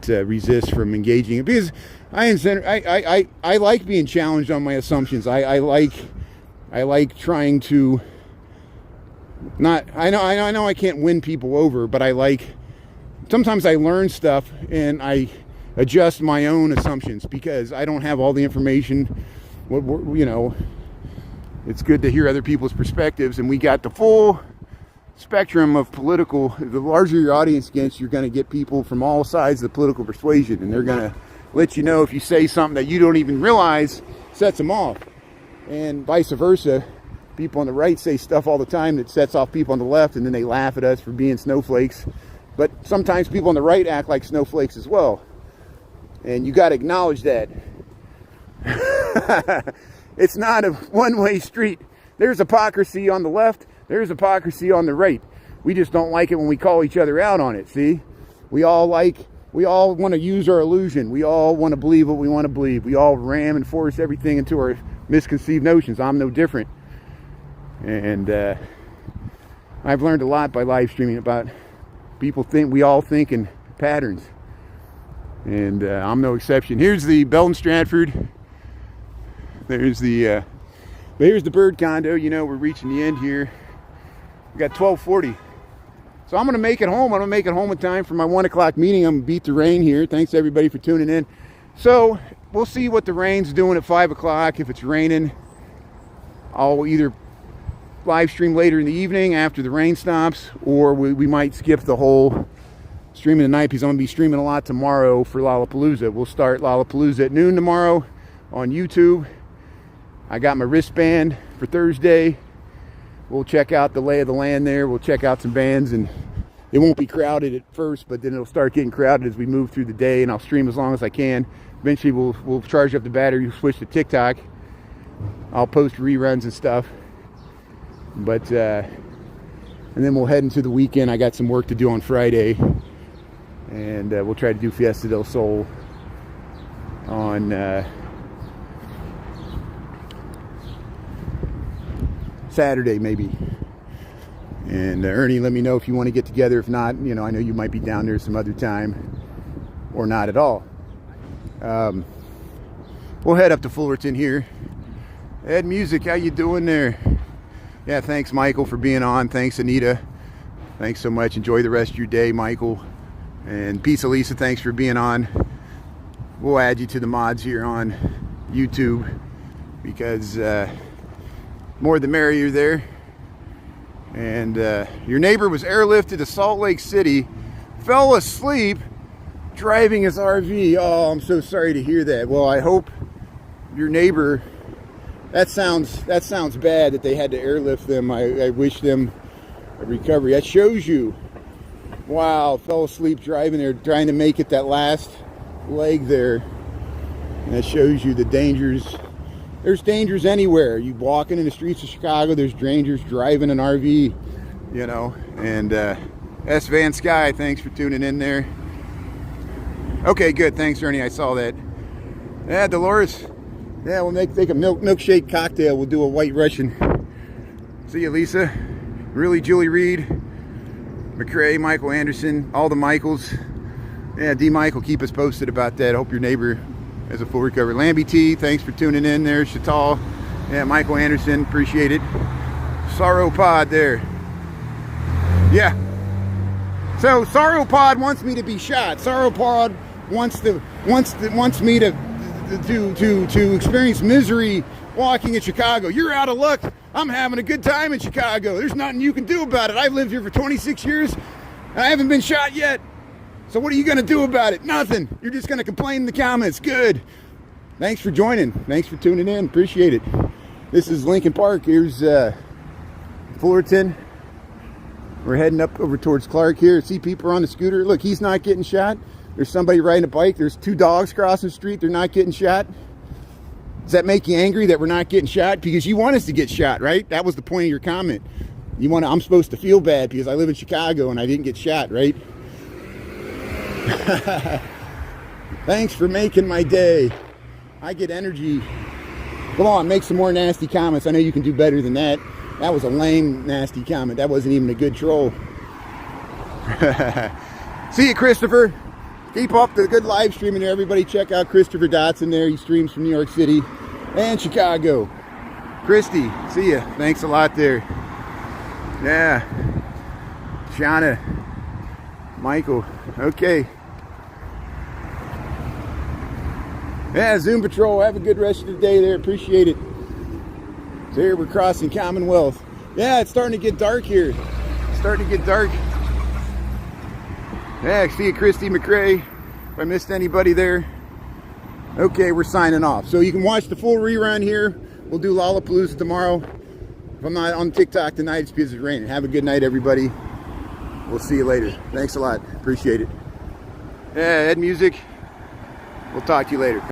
resist from engaging, because I like being challenged on my assumptions. I like trying to not. I know I can't win people over, but I like sometimes I learn stuff and I adjust my own assumptions because I don't have all the information. You know, it's good to hear other people's perspectives, and we got the full spectrum of political. The larger your audience gets, you're going to get people from all sides of the political persuasion, and they're going to let you know if you say something that you don't even realize sets them off, and vice versa. People on the right say stuff all the time that sets off people on the left, and then they laugh at us for being snowflakes. But sometimes people on the right act like snowflakes as well, and you got to acknowledge that. It's not a one-way street. There's hypocrisy on the left, there's hypocrisy on the right. We just don't like it when we call each other out on it. See, we all want to use our illusion. We all want to believe what we want to believe. We all ram and force everything into our misconceived notions. I'm no different. And I've learned a lot by live streaming about people we all think in patterns. And I'm no exception. Here's the Belton Stratford. There's the bird condo. You know, we're reaching the end here. We got 12:40. So I'm going to make it home. I'm going to make it home in time for my 1 o'clock meeting. I'm going to beat the rain here. Thanks everybody for tuning in. So we'll see what the rain's doing at 5 o'clock. If it's raining, I'll either live stream later in the evening after the rain stops, or we might skip the whole streaming tonight because I'm going to be streaming a lot tomorrow for Lollapalooza. We'll start Lollapalooza at noon tomorrow on YouTube. I got my wristband for Thursday. We'll check out the lay of the land there. We'll check out some bands, and it won't be crowded at first, but then it'll start getting crowded as we move through the day, and I'll stream as long as I can. Eventually we'll charge up the battery, switch to TikTok. I'll post reruns and stuff. But and then we'll head into the weekend. I got some work to do on Friday, and we'll try to do Fiesta del Sol on Saturday maybe. And Ernie, let me know if you want to get together. If not, you know, I know you might be down there some other time, or not at all. We'll head up to Fullerton here. Ed Music, how you doing there? Yeah, thanks Michael for being on. Thanks Anita. Thanks so much. Enjoy the rest of your day, Michael. And Peace Elisa, thanks for being on. We'll add you to the mods here on YouTube because more the merrier there. And your neighbor was airlifted to Salt Lake City, fell asleep driving his RV. Oh, I'm so sorry to hear that. Well, I hope your neighbor, that sounds bad that they had to airlift them. I wish them a recovery. That shows you, wow, fell asleep driving there, trying to make it that last leg there. And that shows you the dangers. There's dangers anywhere. You walking in the streets of Chicago, there's dangers driving an RV, you know. And S. Van Sky, thanks for tuning in there. Okay, good. Thanks, Ernie. I saw that. Yeah, Dolores. Yeah, we'll take a milkshake cocktail. We'll do a White Russian. See you, Lisa. Really, Julie Reed, McCrae, Michael Anderson, all the Michaels. Yeah, D. Michael, keep us posted about that. I hope your neighbor has a full recovery. Lambie T, thanks for tuning in there. Chatal. Yeah, Michael Anderson, appreciate it. Sorrow Pod there. Yeah. So Sorrow Pod wants me to be shot. Sorrow Pod wants me to experience misery walking in Chicago. You're out of luck. I'm having a good time in Chicago. There's nothing you can do about it. I've lived here for 26 years and I haven't been shot yet. So what are you going to do about it? Nothing. You're just going to complain in the comments. Good. Thanks for joining. Thanks for tuning in. Appreciate it. This is Lincoln Park. Here's Fullerton. We're heading up over towards Clark here. See people on the scooter. Look, he's not getting shot. There's somebody riding a bike. There's 2 dogs crossing the street. They're not getting shot. Does that make you angry that we're not getting shot? Because you want us to get shot, right? That was the point of your comment. I'm supposed to feel bad because I live in Chicago and I didn't get shot, right? Thanks for making my day. I get energy. Come on, make some more nasty comments. I know you can do better than that. That was a lame, nasty comment. That wasn't even a good troll. See you, Christopher. Keep up the good live streaming there. Everybody check out Christopher Dotson there. He streams from New York City and Chicago. Christy, see ya. Thanks a lot there. Yeah. Shauna. Michael. Okay. Yeah, Zoom Patrol. Have a good rest of the day there. Appreciate it. So here we're crossing Commonwealth. Yeah, it's starting to get dark here. It's starting to get dark. Yeah, I see you, Christy McRae. If I missed anybody there. Okay, we're signing off. So you can watch the full rerun here. We'll do Lollapalooza tomorrow. If I'm not on TikTok tonight, it's because it's raining. Have a good night, everybody. We'll see you later. Thanks a lot. Appreciate it. Yeah, Ed Music. We'll talk to you later.